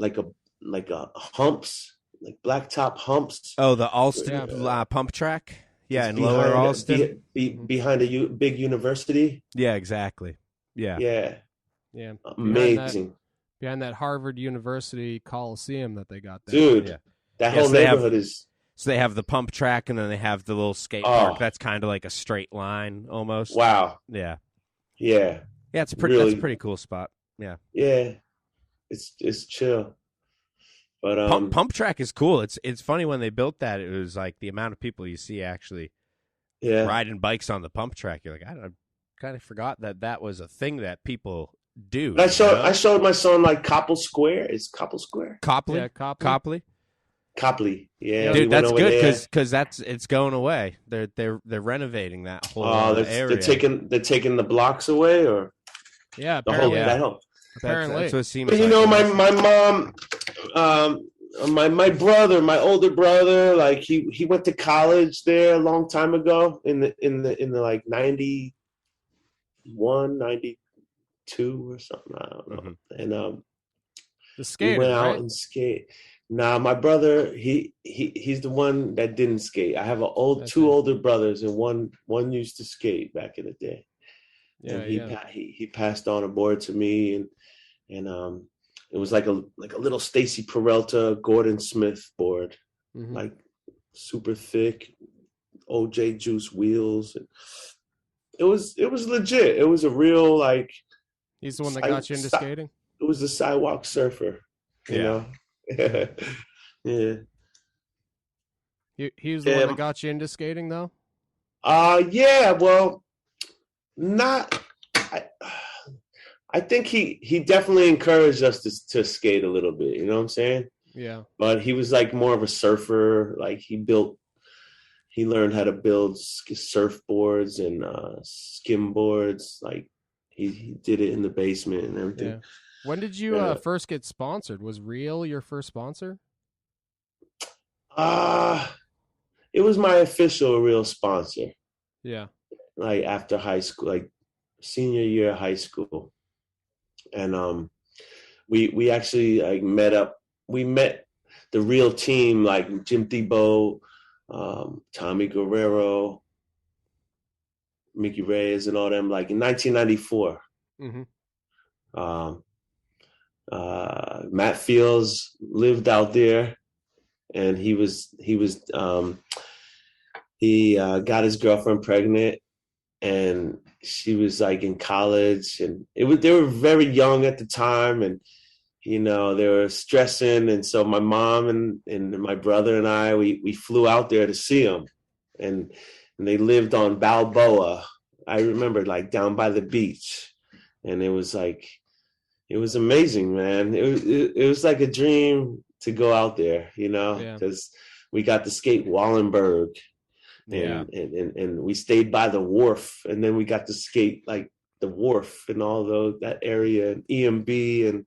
humps, like blacktop humps. Oh, the Alston pump track. Yeah, It's in Lower Alston. behind a big university. Yeah, exactly. Yeah. Yeah, Yeah. amazing, Behind that Harvard University Coliseum that they got there. dude. Yeah. That Yeah, whole so they have- neighborhood is. So they have the pump track, and then they have the little skate Oh. park. That's kind of like a straight line almost. Wow. Yeah. Yeah, Yeah, it's pretty. Really- That's a pretty cool spot. Yeah. yeah. It's chill. But Pump track is cool. It's funny when they built that. It was like the amount of people you see actually yeah. riding bikes on the pump track. You're like, I kind of forgot that was a thing that people do. But I showed my son like Copple Square. It's Copple Square. Copley. Yeah, Copley. Copley. Copley. Yeah, we Dude, went that's over good there. because it's going away. They're renovating that whole They're area. taking the blocks away, or Yeah, the whole apparently. that whole. Apparently. That's what it seems But you like. know, my mom, my brother, my older brother, like he went to college there a long time ago in the like 91, 92 or something. I don't know. Mhm. And The we skater, went out right? and skate. Nah, my brother, he's the one that didn't skate. I have two older brothers, and one used to skate back in the day. Yeah, And yeah. he passed on a board to me, and it was like a little Stacy Peralta Gordon Smith board, Mhm. like super thick, OJ Juice wheels, and it was legit. It was a real like. He's the one that got you into skating? It was a sidewalk surfer, you know. Yeah. He was the one that got you into skating, though? Yeah, well, not. I think he definitely encouraged us to skate a little bit. You know what I'm saying? Yeah. But he was like more of a surfer. Like he learned how to build surfboards and skimboards. Like he did it in the basement and everything. Yeah. When did you first get sponsored? Was Real your first sponsor? It was my official Real sponsor. Yeah. Like after high school, like senior year of high school. And we actually like met up. We met the Real team, like Jim Tebow, Tommy Guerrero, Mickey Reyes, and all them, like in 1994. Mm-hmm. Matt Fields lived out there, and he got his girlfriend pregnant, and she was like in college, and they were very young at the time, and you know they were stressing, and so my mom and my brother and I we flew out there to see them, and they lived on Balboa. I remember, like down by the beach, and it was amazing, man. It was like a dream to go out there, you know, because we got to skate Wallenberg. And we stayed by the wharf, and then we got to skate like the wharf and all that area and EMB, and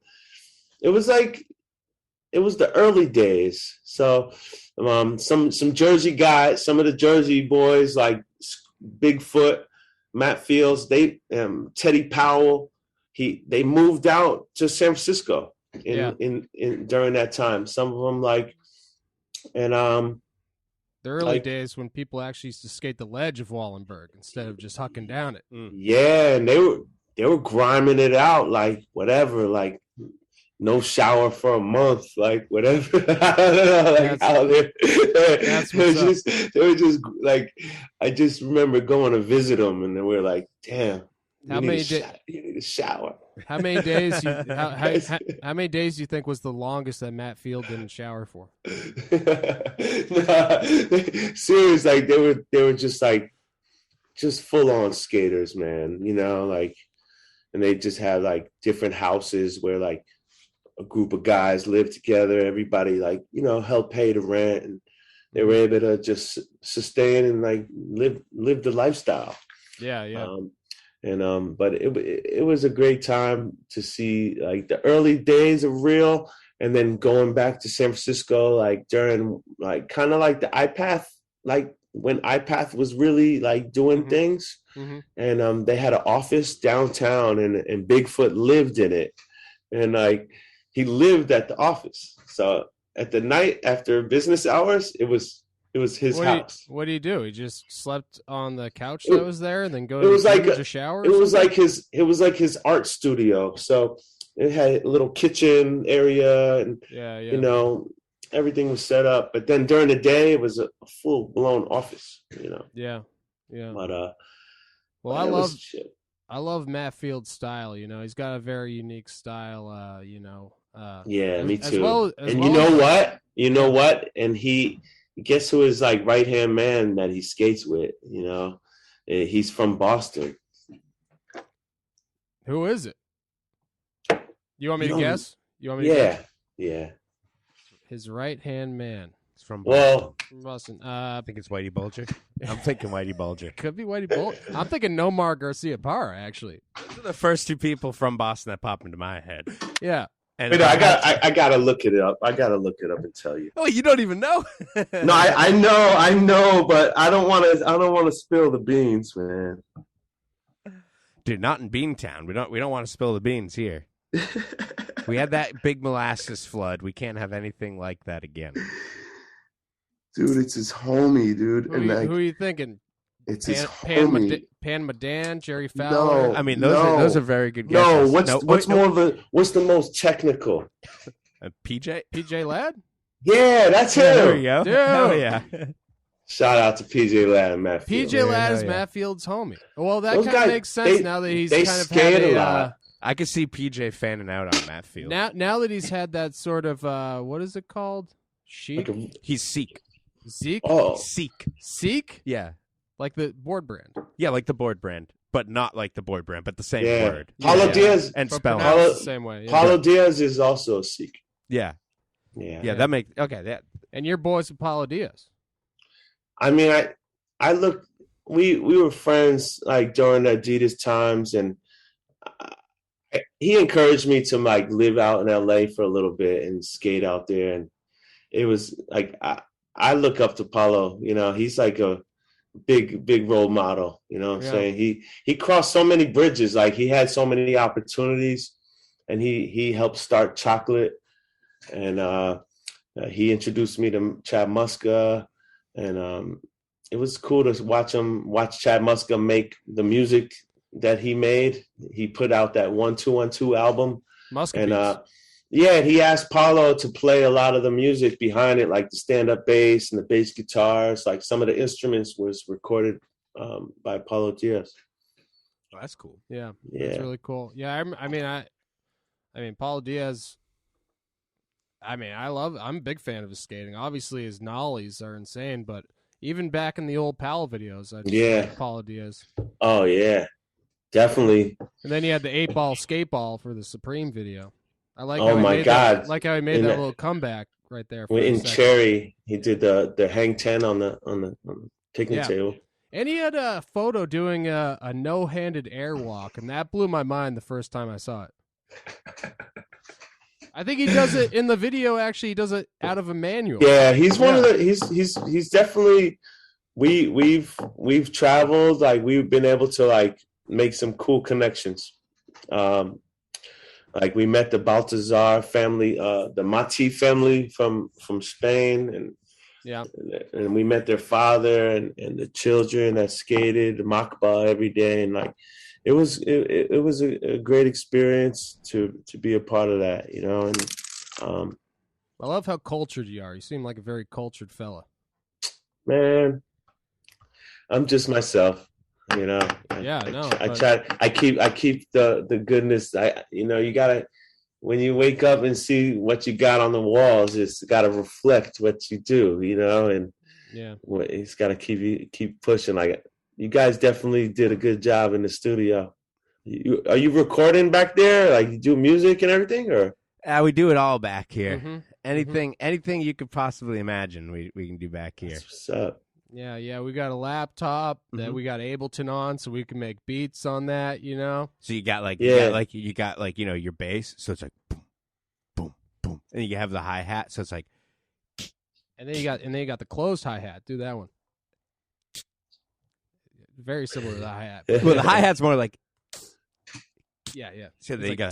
it was the early days. So some Jersey guys, some of the Jersey boys like Bigfoot, Matt Fields, Teddy Powell, they moved out to San Francisco in during that time. Some of them the early days when people actually used to skate the ledge of Wallenberg instead of just hucking down it. Yeah, and they were griming it out, like whatever, like no shower for a month, like whatever. I don't know, like out there. They were just like, I just remember going to visit them, and they were like, damn. You need a shower. How many days? How many days do you think was the longest that Matt Field didn't shower for? Serious, like they were just full on skaters, man. You know, like, and they just had like different houses where like a group of guys lived together. Everybody like helped pay the rent, and they were able to just sustain and like live the lifestyle. Yeah. But it was a great time to see like the early days of Real, and then going back to San Francisco, like during like kind of like the iPath, like when iPath was really like doing things, and they had an office downtown, and Bigfoot lived in it, and like he lived at the office. So at the night after business hours, it was It was his What house. What did he do? He just slept on the couch that was there, and then go It to was like a shower. It was like his art studio. So it had a little kitchen area, and you know, everything was set up. But then during the day, it was a full blown office. You know. Yeah. But well, I love Matt Field's style. You know, he's got a very unique style. You know. Yeah, me too. You know what? And guess who his like right hand man that he skates with? You know, he's from Boston. Who is it? You want me to guess? You want me to guess? Yeah. His right hand man. It's from Boston. I think it's Whitey Bulger. I'm thinking Whitey Bulger. Could be Whitey Bulger. I'm thinking Nomar Garcia Parra, actually. Those are the first two people from Boston that pop into my head. Yeah. And I gotta look it up. I gotta look it up and tell you. Oh, you don't even know? No, I know, but I don't want to spill the beans, man. Dude, not in Beantown. We don't want to spill the beans here. We had that big molasses flood. We can't have anything like that again. Dude, it's his homie, dude. Who are you thinking? It's his homie. Pan Madan, Jerry Fowler. No, I mean, those are very good guesses. What's the most technical? PJ Ladd? Yeah, that's him. There we go. Dude. Hell yeah. Shout out to PJ Ladd and Matt Field. PJ Ladd is Matt Field's homie. Well, that kind of makes sense now that he's kind of had a lot. I could see PJ fanning out on Matt Field. Now that he's had that sort of what is it called? Chic? He's Seek. Zeke? Oh. Seek? Yeah. Like the board brand. Yeah, like the board brand, but not like the board brand, but the same word. Paulo Diaz and spell the same way. Yeah. Paulo Diaz is also a Sikh. Yeah. That makes that. And your boys with Paulo Diaz. I mean, I looked. We were friends like during the Adidas times, and he encouraged me to like live out in LA for a little bit and skate out there, and it was like I look up to Paulo. You know, he's like a big role model. You know what I'm saying? He crossed so many bridges. Like he had so many opportunities, and he helped start chocolate, and he introduced me to Chad Muska, and it was cool to watch Chad Muska make the music that he made. He put out that 1212 album, Muska and he asked Paulo to play a lot of the music behind it, like the stand-up bass and the bass guitars. Like some of the instruments was recorded by Paulo Diaz. Oh, that's cool. Yeah, that's really cool. Yeah, I mean, Paulo Diaz. I mean, I'm a big fan of his skating. Obviously, his nollies are insane, but even back in the old Pal videos, I just like Paulo Diaz. Oh yeah, definitely. And then he had the 8-ball skate ball for the Supreme video. I like. Oh my God! Like how he made that little comeback right there. In Cherry, he did the hang 10 on the picnic table. And he had a photo doing a no-handed airwalk, and that blew my mind the first time I saw it. I think he does it in the video. Actually, he does it out of a manual. Yeah, he's one of the. He's definitely. We've traveled. Like we've been able to like make some cool connections. Like we met the Baltazar family, the Mati family from Spain, and we met their father and the children that skated Makba every day, and like it was a great experience to be a part of that, you know. And I love how cultured you are. You seem like a very cultured fella. Man, I'm just myself. You know, I keep the goodness. You gotta, when you wake up and see what you got on the walls, it's gotta reflect what you do, you know, and it's gotta keep pushing. Like you guys definitely did a good job in the studio. Are you recording back there? Like you do music and everything, or? We do it all back here. Mm-hmm. Anything you could possibly imagine, we can do back here. That's what's up. Yeah, we got a laptop that we got Ableton on, so we can make beats on that, you know. So you got you know, your bass, so it's like boom, boom, boom, and you have the hi hat, so it's like, and then you got the closed hi hat. Do that one. Very similar to the hi hat. Well, the hi hat's more like, yeah. So there you go.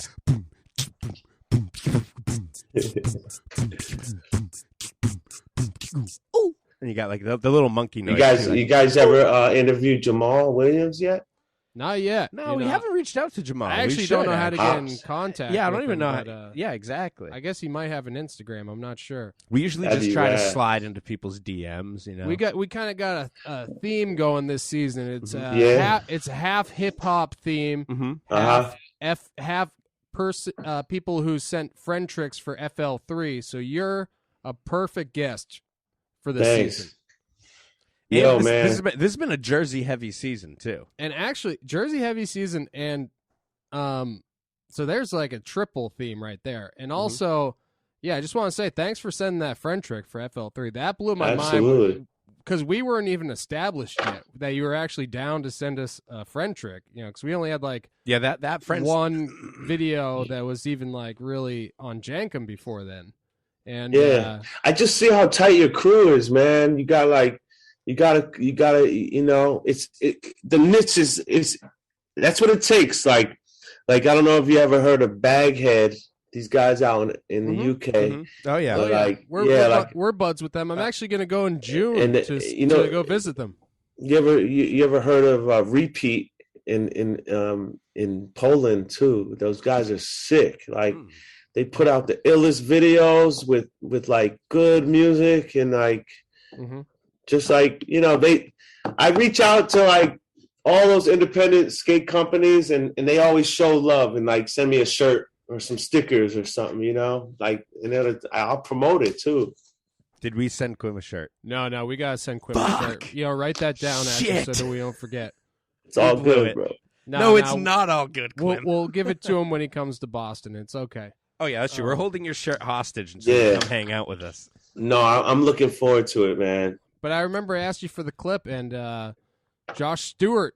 And you got like the little monkey noise. You guys ever interviewed Jamal Williams yet? Not yet. No, we haven't reached out to Jamal. I actually don't know how to get in contact. Yeah, I don't with even him, know. but, Yeah, exactly. I guess he might have an Instagram. I'm not sure. We usually That'd just be try to rad. slide into people's DMs. You know, We kind of got a theme going this season. It's Yeah. it's a half hip hop theme, Uh-huh. half people who sent friend tricks for FL3. So you're a perfect guest for this Thanks. season. Yo, this, man. this has been a Jersey heavy season too. And actually, Jersey heavy season, and so there's like a triple theme right there. And also, yeah, I just want to say thanks for sending that friend trick for FL3. That blew my Absolutely. mind because we weren't even established yet that you were actually down to send us a friend trick. You know, because we only had like that friend one video that was even like really on Jankum before then. And Yeah. I just see how tight your crew is, man. You gotta, you know, the niche is that's what it takes. Like I don't know if you ever heard of Baghead, these guys out in the UK. Oh yeah, But, like, we're buds with them. I'm actually going to go in June and, to you know, go visit them. You ever heard of Repeat in Poland too? Those guys are sick. Like they put out the illest videos with like good music and like just like, you know, I reach out to like all those independent skate companies and they always show love and like send me a shirt or some stickers or something, you know, like, and I'll promote it too. Did we send Quim a shirt? No, we gotta send Quim a shirt. You know, write that down actually, so that we don't forget. It's all blew good, it. bro. No, it's not all good, Quim. We'll give it to him when he comes to Boston. It's okay. Oh yeah, that's true. We're holding your shirt hostage until you come hang out with us. No, I'm looking forward to it, man. But I remember I asked you for the clip, and Josh Stewart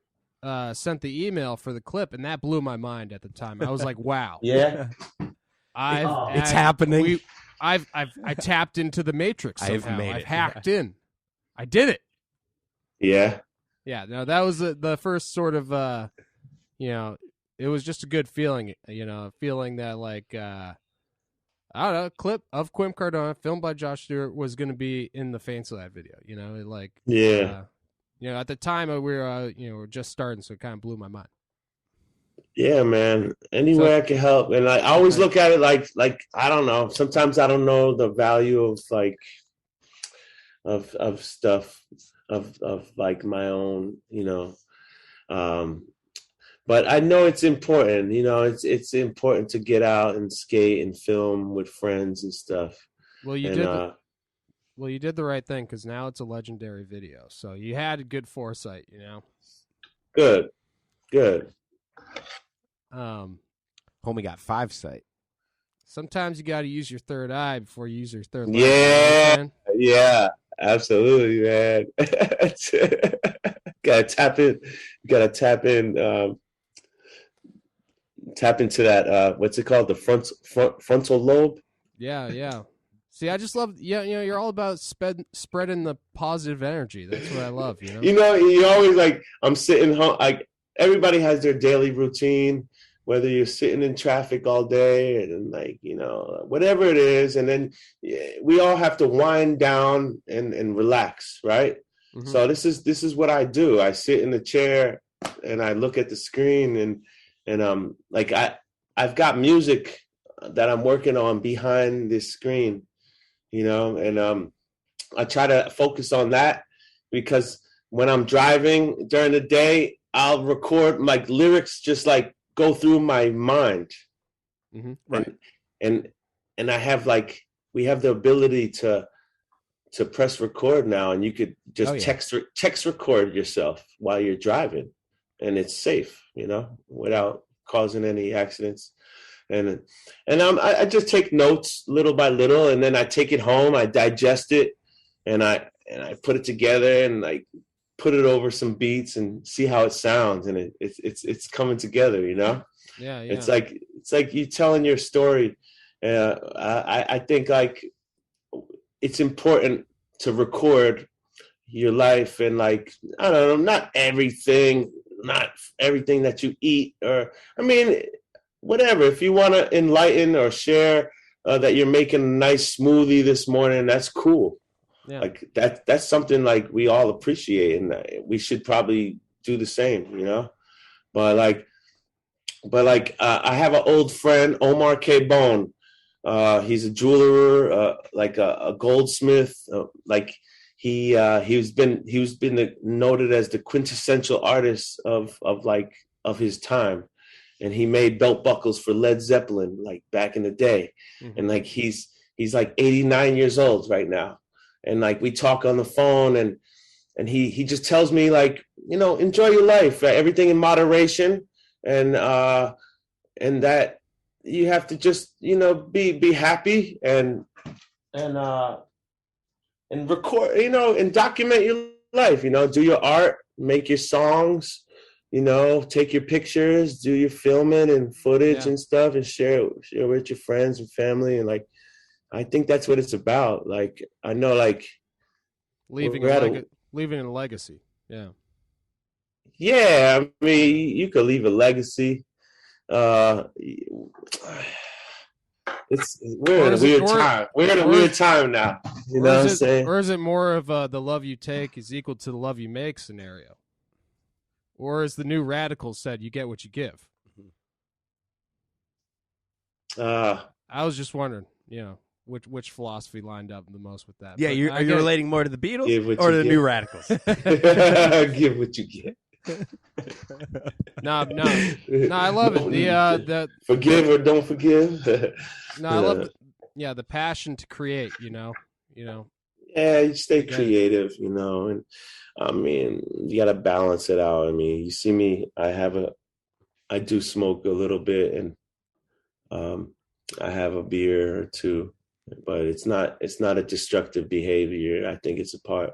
sent the email for the clip, and that blew my mind at the time. I was like, "Wow, Yeah, it's happening." I tapped into the Matrix somehow. I've hacked in. I did it. yeah. Yeah. No, that was the first sort of you know, it was just a good feeling. You know, feeling that like I don't know, a clip of Quim Cardona filmed by Josh Stewart was going to be in the Fancy Lad video. You know, it like Yeah. You know, at the time we were we're just starting, so it kind of blew my mind. Yeah, man. Any way I can help, and I always look at it like I don't know. Sometimes I don't know the value of like of stuff of like my own, you know. But I know it's important. You know, it's important to get out and skate and film with friends and stuff. Well, you did the right thing because now it's a legendary video. So you had a good foresight, you know. Good. Homie got 5 sight. Sometimes you got to use your third eye before you use your third leg. Yeah, absolutely, man. Gotta tap in. Tap into that. What's it called? The frontal lobe. Yeah. See, I just love. Yeah, you know, you're all about spreading the positive energy. That's what I love. You know. You know, you always like. I'm sitting home. Like everybody has their daily routine. Whether you're sitting in traffic all day and like, you know, whatever it is. And then we all have to wind down and relax. Right. Mm-hmm. So this is what I do. I sit in the chair and I look at the screen and like I've got music that I'm working on behind this screen, you know, and I try to focus on that because when I'm driving during the day, I'll record like lyrics just like go through my mind. Mm-hmm. Right. And I have like, we have the ability to press record now, and you could just text record yourself while you're driving, and it's safe, you know, without causing any accidents. And I just take notes little by little, and then I take it home, I digest it, and I put it together and like put it over some beats and see how it sounds, and it's coming together, you know. Yeah. It's like you telling your story. I think like it's important to record your life, and like, I don't know, not everything that you eat, or I mean, whatever. If you want to enlighten or share that you're making a nice smoothie this morning, that's cool. Yeah. Like that's something like we all appreciate, and we should probably do the same, But I have an old friend, Omar K. Bone. He's a jeweler, like a goldsmith. He's been noted as the quintessential artist of his time, and he made belt buckles for Led Zeppelin like back in the day, and like he's like 89 years old right now, and like we talk on the phone, and he just tells me like, enjoy your life, right? Everything in moderation, and that you have to just be happy and record, and document your life, do your art, make your songs, take your pictures, do your filming and footage and stuff, and share with your friends and family. And like, I think that's what it's about. Like, I know, like, leaving a legacy. Yeah. Yeah. I mean, you could leave a legacy. We're in a weird time. We're in a weird time now. You know what I'm saying? Or is it more of the love you take is equal to the love you make scenario? Or as the new Radicals said, you get what you give? I was just wondering, which philosophy lined up the most with that. Yeah, are you relating more to the Beatles or to the new Radicals? Give what you get. No, I love it. The forgive or don't forgive. I love the passion to create. Yeah, you stay creative. And I mean, you gotta balance it out. I mean, you see me. I do smoke a little bit, and I have a beer or two, but it's not a destructive behavior. I think it's a part,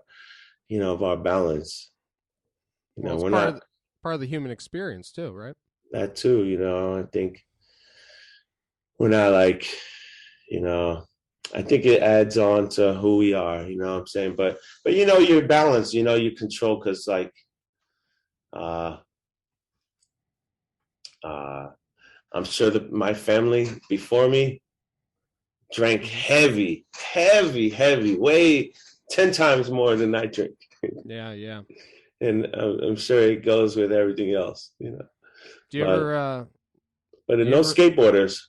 of our balance. We're not part of the human experience too, right? That too, I think we're not like, I think it adds on to who we are, you know what I'm saying? But your balance, your control, because like, I'm sure that my family before me drank heavy, way 10 times more than I drink. Yeah. And I'm sure it goes with everything else, Do you ever? But no skateboarders.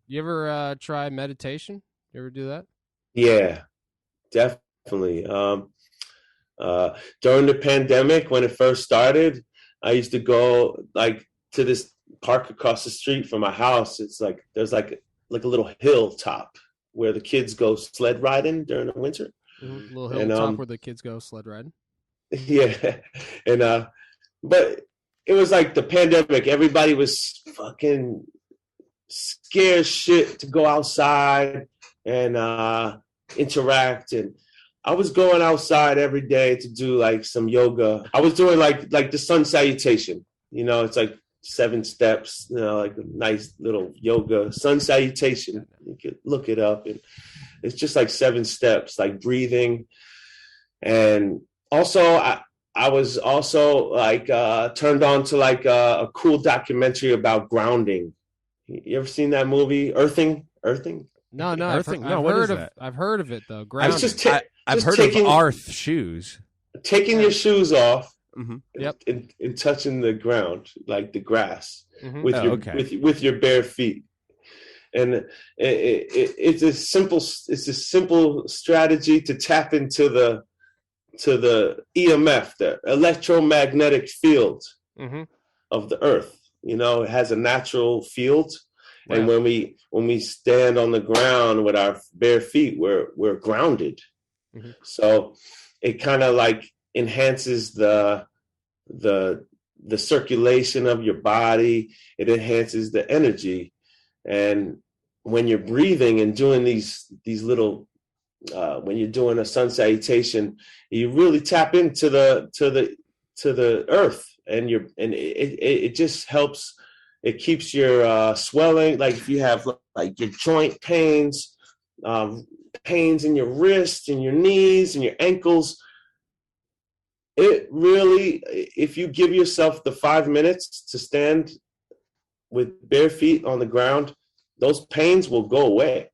You ever try meditation? You ever do that? Yeah, definitely. During the pandemic, when it first started, I used to go like to this park across the street from my house. It's like there's like a little hilltop where the kids go sled riding during the winter. Mm-hmm. Little hilltop where the kids go sled riding. Yeah, and but it was like the pandemic. Everybody was fucking scared shit to go outside and interact. And I was going outside every day to do like some yoga. I was doing like the sun salutation. It's like 7 steps. Like a nice little yoga sun salutation. You could look it up, and it's just like 7 steps, like breathing. And also, I was also like turned on to like a cool documentary about grounding. You ever seen that movie, Earthing? No, Earthing? I've heard of it though. Grounding. I've heard of Arth shoes. Taking your shoes off, Yep, and touching the ground, like the grass, mm-hmm. with your bare feet. And it's a simple strategy to tap into the EMF, the electromagnetic field of the earth. It has a natural field. Right. And when we stand on the ground with our bare feet, we're grounded. Mm-hmm. So it kind of like enhances the circulation of your body. It enhances the energy. And when you're breathing and doing these little when you're doing a sun salutation, you really tap into the earth, and it just helps. It keeps your swelling. Like if you have like your joint pains, pains in your wrists and your knees and your ankles, it really, if you give yourself the 5 minutes to stand with bare feet on the ground, those pains will go away.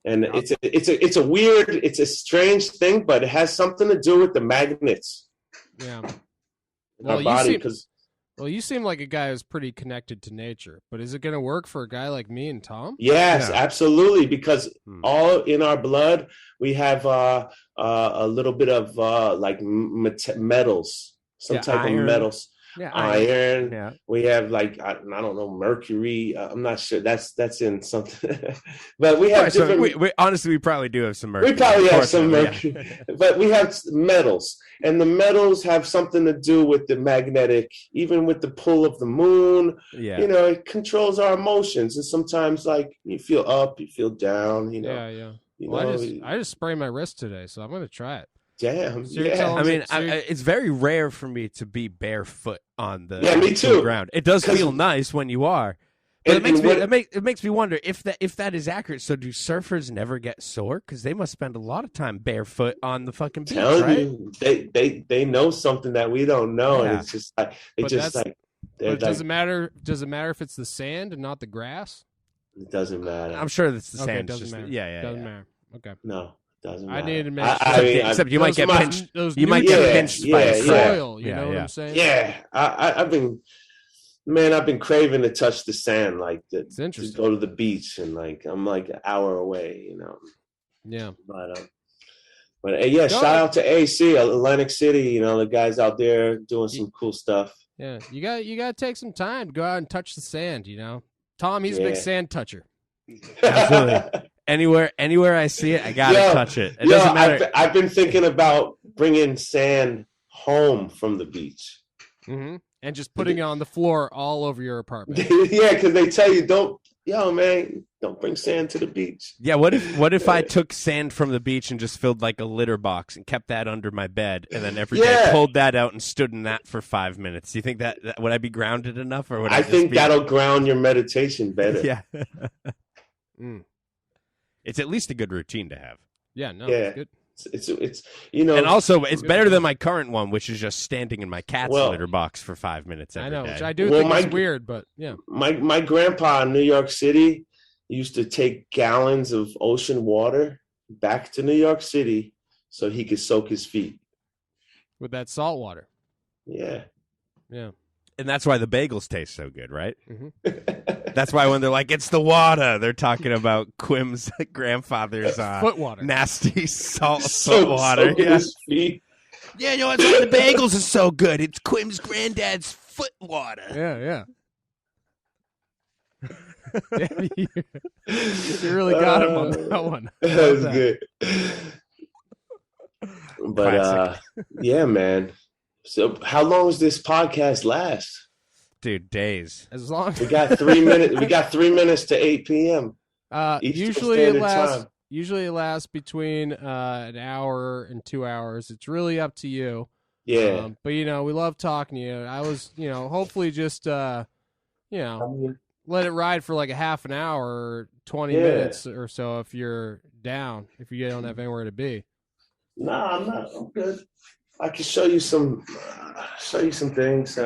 And it's a strange thing, but it has something to do with the magnets Yeah. in our body. Well, you seem like a guy who's pretty connected to nature, but is it going to work for a guy like me and Tom? Yes, Yeah. absolutely. Because all in our blood, we have a little bit of like metals, some type iron. of metals. Yeah, Iron. Yeah. We have like I don't know, mercury. I'm not sure. That's in something. But we have Right, so different. we honestly, we probably do have some mercury. We probably have some Unfortunately, mercury, but we have metals, and the metals have something to do with the magnetic, even with the pull of the moon. Yeah. You know, it controls our emotions, and sometimes like you feel up, you feel down. You know, Yeah. You Well, know, I just sprained my wrist today, so I'm going to try it. damn, So you're yeah. telling I mean, So you're- it's very rare for me to be barefoot on the Yeah, me too. ground. It does 'Cause- feel nice when you are, but And it makes me wonder if that is accurate. So do surfers never get sore? Because they must spend a lot of time barefoot on the fucking beach, Telling right? you, they know something that we don't know, Yeah. and it's just like they But just that's- like But they're it doesn't like, matter. Does it matter if it's the sand and not the grass? it doesn't matter. I'm sure that's the Okay, same. it doesn't matter. Yeah. Doesn't matter. Okay. No, it doesn't I matter. needed to make I sure. mean, Except you might Those get mu- pinched. those You might get nutrients pinched by yeah, a in the crab. soil. You Yeah, know what yeah. I'm saying? yeah, I've been craving to touch the sand, like It's to interesting. go to the beach, and like I'm like an hour away, you know. Yeah. But yeah, Go shout ahead. out to AC, Atlantic City. You know, the guys out there doing some cool stuff. Yeah. You got to take some time to go out and touch the sand. You know, Tom, he's a big Yeah. sand toucher. Absolutely. Anywhere I see it, I gotta Yo, touch it. It doesn't matter. I've been thinking about bringing sand home from the beach. Mm-hmm. And just putting it on the floor all over your apartment. Yeah, because they tell you don't bring sand to the beach. Yeah, what if I took sand from the beach and just filled like a litter box and kept that under my bed, and then every day Yeah. pulled that out and stood in that for 5 minutes? Do you think that would I be grounded enough, or would I I just think be... that'll ground your meditation better. Yeah. Mm. It's at least a good routine to have. Yeah. No. Yeah. It's good. It's you know, And also, it's better than my current one, which is just standing in my cat's Well, litter box for 5 minutes every I know, day. which I do Well, think is weird, but yeah. my grandpa in New York City used to take gallons of ocean water back to New York City so he could soak his feet. With that salt water. Yeah. Yeah. And that's why the bagels taste so good, right? Mm-hmm. That's why when they're like, it's the water, they're talking about Quim's grandfather's Foot water. nasty salt So water. soaking Yeah. his feet. Yeah, you know, that's why the bagels are so good. It's Quim's granddad's foot water. Yeah. Yeah, you really got him on that one. That Love was that. good. But Classic. yeah, man. So how long does this podcast last? Dude, days. As long We got 3 minutes. We got 3 minutes to 8 p.m. Eastern Standard Time. Usually it lasts between an hour and 2 hours. It's really up to you. Yeah. But we love talking to you. I was, hopefully just I mean, let it ride for like a half an hour or 20 Yeah. minutes or so if you're down, if you don't have anywhere to be. nah, I'm not. I'm good. I can show you some things.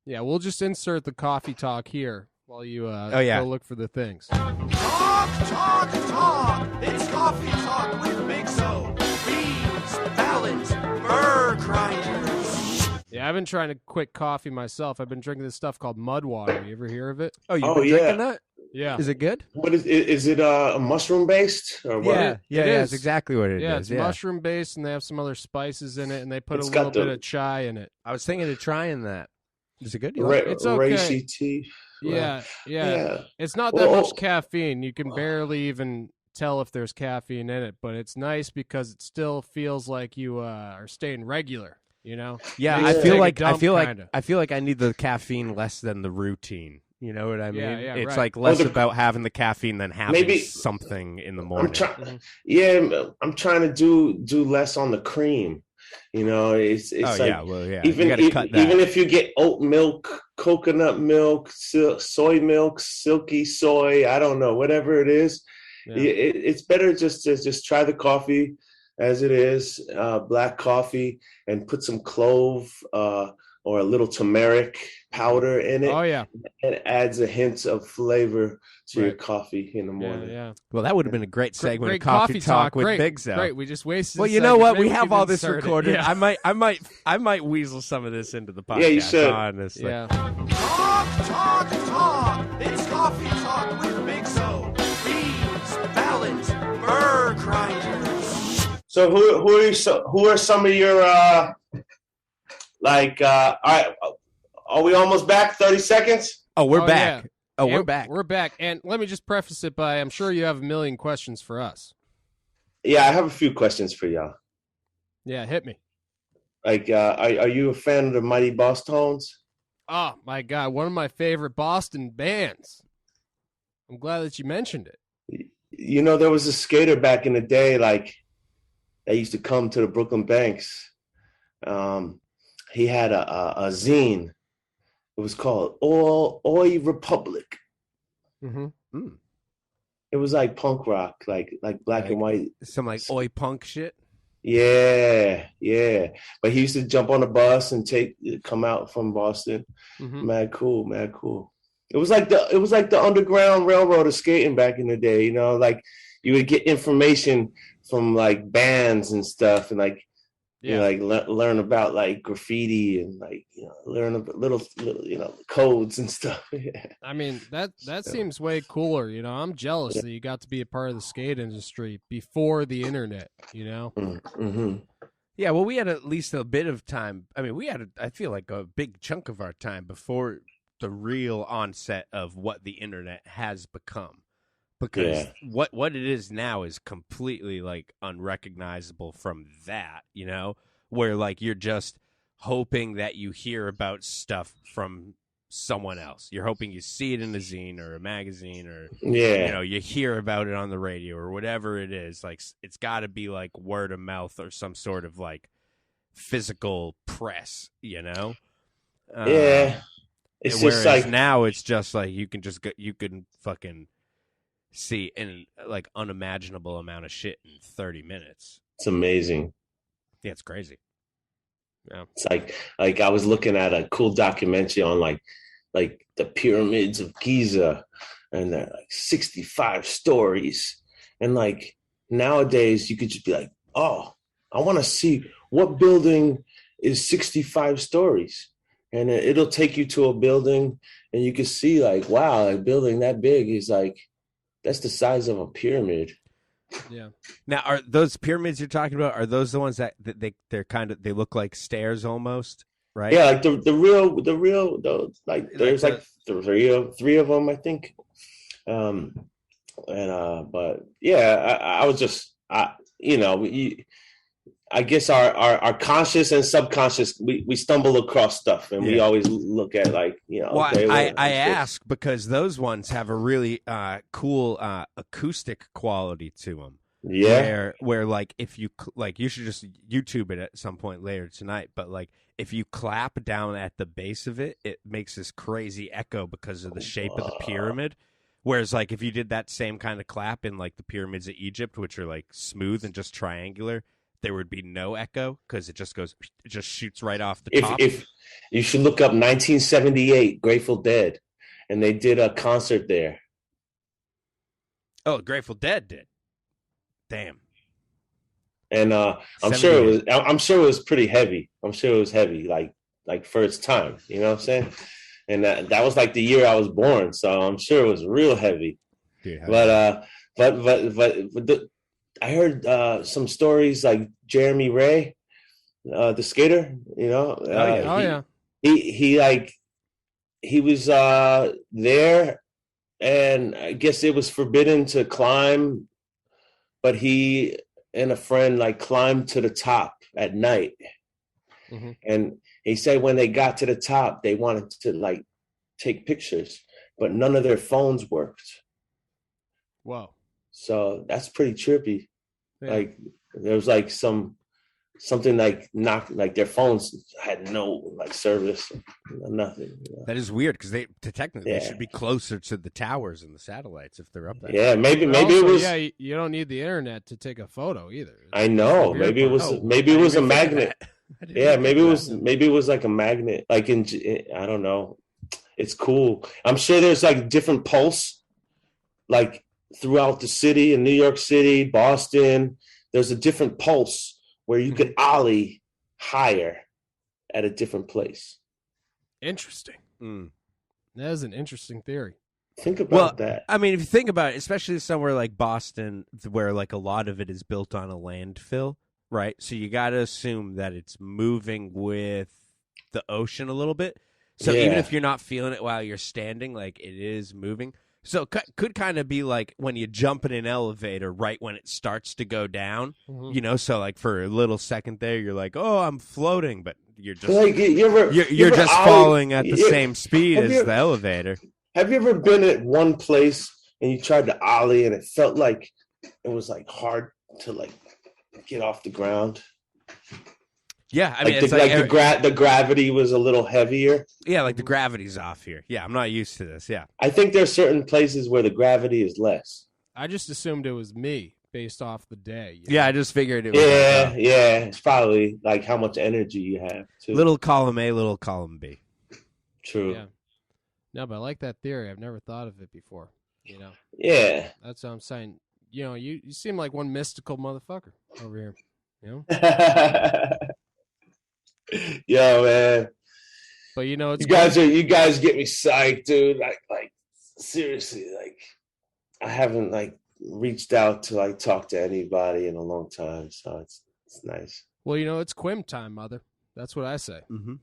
Yeah, we'll just insert the coffee talk here while you yeah. go look for the things. Talk. It's coffee talk with Big O. Beans, ballads, bird grinders. Yeah, I've been trying to quit coffee myself. I've been drinking this stuff called mud water. You ever hear of it? Oh, you've Oh, been yeah. drinking that? Yeah. Is it good? What is it? Mushroom based or what? It It's is. exactly what it is. Yeah, it's mushroom based, and they have some other spices in it, and they put It's a little got the- bit of chai in it. I was thinking of trying that. Is it good? You like it? It's okay. Racy tea. Yeah. Yeah. It's not that Well, much caffeine. You can barely even tell if there's caffeine in it, but it's nice because it still feels like you are staying regular. Yeah, Yeah. I feel Take a like dump, kinda. I feel like I need the caffeine less than the routine. You know what I mean? Yeah, It's right. like less Well, about having the caffeine than having Maybe- something in the I'm morning. trying. Yeah, I'm trying to do less on the cream. It's oh like yeah, well yeah. even you gotta cut that. even if you get oat milk, coconut milk, soy milk, silky soy, I don't know, whatever it is, Yeah. it's better just to try the coffee as it is, black coffee, and put some clove or a little turmeric powder in it. Oh yeah. And it adds a hint of flavor to your Right. coffee in the morning. Yeah. Well, that would have been a great segment Great of Coffee Talk with great, Big Zo. Great. We just wasted. Well, a you know second. what? Maybe We have could all this insert it. recorded. Yeah. I might weasel some of this into the podcast. Yeah, you should. Honestly. Yeah. Talk. It's Coffee Talk with Big Zo. Beans, ballads, burr grinders. So who are some of your all right, are we almost back? 30 seconds? Oh, we're Oh, back. yeah. Oh, we're And back. We're back. And let me just preface it by I'm sure you have a million questions for us. Yeah, I have a few questions for y'all. Yeah, hit me. Like, are you a fan of the Mighty Boss Tones? Oh my God, one of my favorite Boston bands. I'm glad that you mentioned it. You know, there was a skater back in the day, like, that used to come to the Brooklyn Banks. He had a zine. It was called Oi Republic. Mm-hmm. It was like punk rock, like black and white. Some like oi punk shit. Yeah. But he used to jump on the bus and come out from Boston. Mm-hmm. Mad cool. It was like the Underground Railroad of skating back in the day. You know, like you would get information from like bands and stuff, and like you know, like learn about like graffiti and like learn a little codes and stuff. Yeah. I mean that seems way cooler. I'm jealous that you got to be a part of the skate industry before the internet. Mm-hmm. Yeah, well, we had at least a bit of time. I mean, I feel like a big chunk of our time before the real onset of what the internet has become. Because what it is now is completely like unrecognizable from that, where like you're just hoping that you hear about stuff from someone else. You're hoping you see it in a zine or a magazine or you hear about it on the radio or whatever it is. Like it's got to be like word of mouth or some sort of like physical press, Yeah. Whereas It's just like now it's just like you can fucking see an like unimaginable amount of shit in 30 minutes. it's amazing. Yeah, it's crazy. Yeah. It's like I was looking at a cool documentary on like the pyramids of Giza, and they're like 65 stories. And like nowadays you could just be like, oh, I want to see what building is 65 stories. And it'll take you to a building and you can see like, wow, a building that big is like, that's the size of a pyramid. Yeah. Now, are those pyramids you're talking about? Are those the ones that they look like stairs almost, right? Yeah, like the real like there's like three of them, I think. But yeah, I was just I guess our conscious and subconscious, we stumble across stuff, and we always look at like, Well, okay, I ask because those ones have a really cool acoustic quality to them. Yeah. Where like if you like, you should just YouTube it at some point later tonight. But like if you clap down at the base of it, it makes this crazy echo because of the shape of the pyramid. Whereas like if you did that same kind of clap in like the pyramids of Egypt, which are like smooth and just triangular, there would be no echo because it just shoots right off the top. If you should look up 1978 Grateful Dead, and they did a concert there. Oh, Grateful Dead did. Damn. And I'm sure it was pretty heavy. I'm sure it was heavy, like for its time. You know what I'm saying? And that was like the year I was born, so I'm sure it was real heavy. Dude, but I heard some stories like Jeremy Ray, the skater. He was there, and I guess it was forbidden to climb, but he and a friend like climbed to the top at night. Mm-hmm. And he said when they got to the top, they wanted to like take pictures, but none of their phones worked. Whoa. So that's pretty trippy. Yeah. Like there was like something like their phones had no like service, nothing. That is weird because they should be closer to the towers and the satellites if they're up there. Yeah, maybe Also, it was. Yeah, you don't need the internet to take a photo either. I know. Maybe it was a magnet. Yeah, maybe it was like a magnet. Like I don't know. It's cool. I'm sure there's like different pulse, like throughout the city in New York City, Boston. There's a different pulse where you could ollie higher at a different place. Interesting. Mm. That is an interesting theory. Think about that. I mean, if you think about it, especially somewhere like Boston, where like a lot of it is built on a landfill, right? So you got to assume that it's moving with the ocean a little bit. So even if you're not feeling it while you're standing, like it is moving. So it could kind of be like when you jump in an elevator right when it starts to go down, you know, so like for a little second there, you're like, oh, I'm floating, but you're just like, you're just falling at the same speed as the elevator. Have you ever been at one place and you tried to ollie and it felt like it was like hard to like get off the ground? Yeah, I mean, it's the gravity was a little heavier. Yeah, like the gravity's off here. Yeah, I'm not used to this. Yeah, I think there's certain places where the gravity is less. I just assumed it was me based off the day. Yeah, I just figured it was. Yeah, it's probably like how much energy you have. Too. Little column A, little column B. True. Yeah. No, but I like that theory. I've never thought of it before. You know. Yeah. That's what I'm saying. You know, you seem like one mystical motherfucker over here. You know. Yo, man. But you know, it's you guys get me psyched, dude. Like seriously, like I haven't like reached out to like talk to anybody in a long time, so it's nice. Well, you know, it's Quim time, mother. That's what I say. Mm-hmm.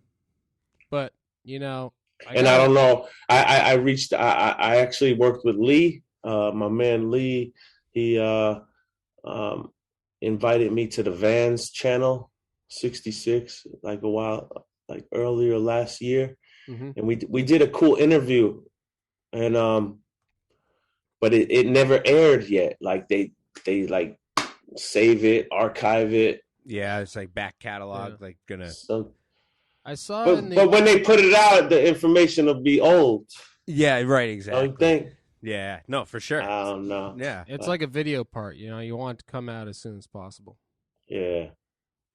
But you know, I don't know. I actually worked with Lee, my man Lee. He invited me to the Vans channel 66 like a while, like earlier last year, and we did a cool interview, and but it never aired yet. Like they like save it, archive it. Yeah, it's like back catalog, like gonna. So, I saw, but when they put it out, the information will be old. Yeah, right. Exactly. Don't you think? Yeah, no, for sure. I don't know. Yeah, it's like a video part. You know, you want it to come out as soon as possible. Yeah.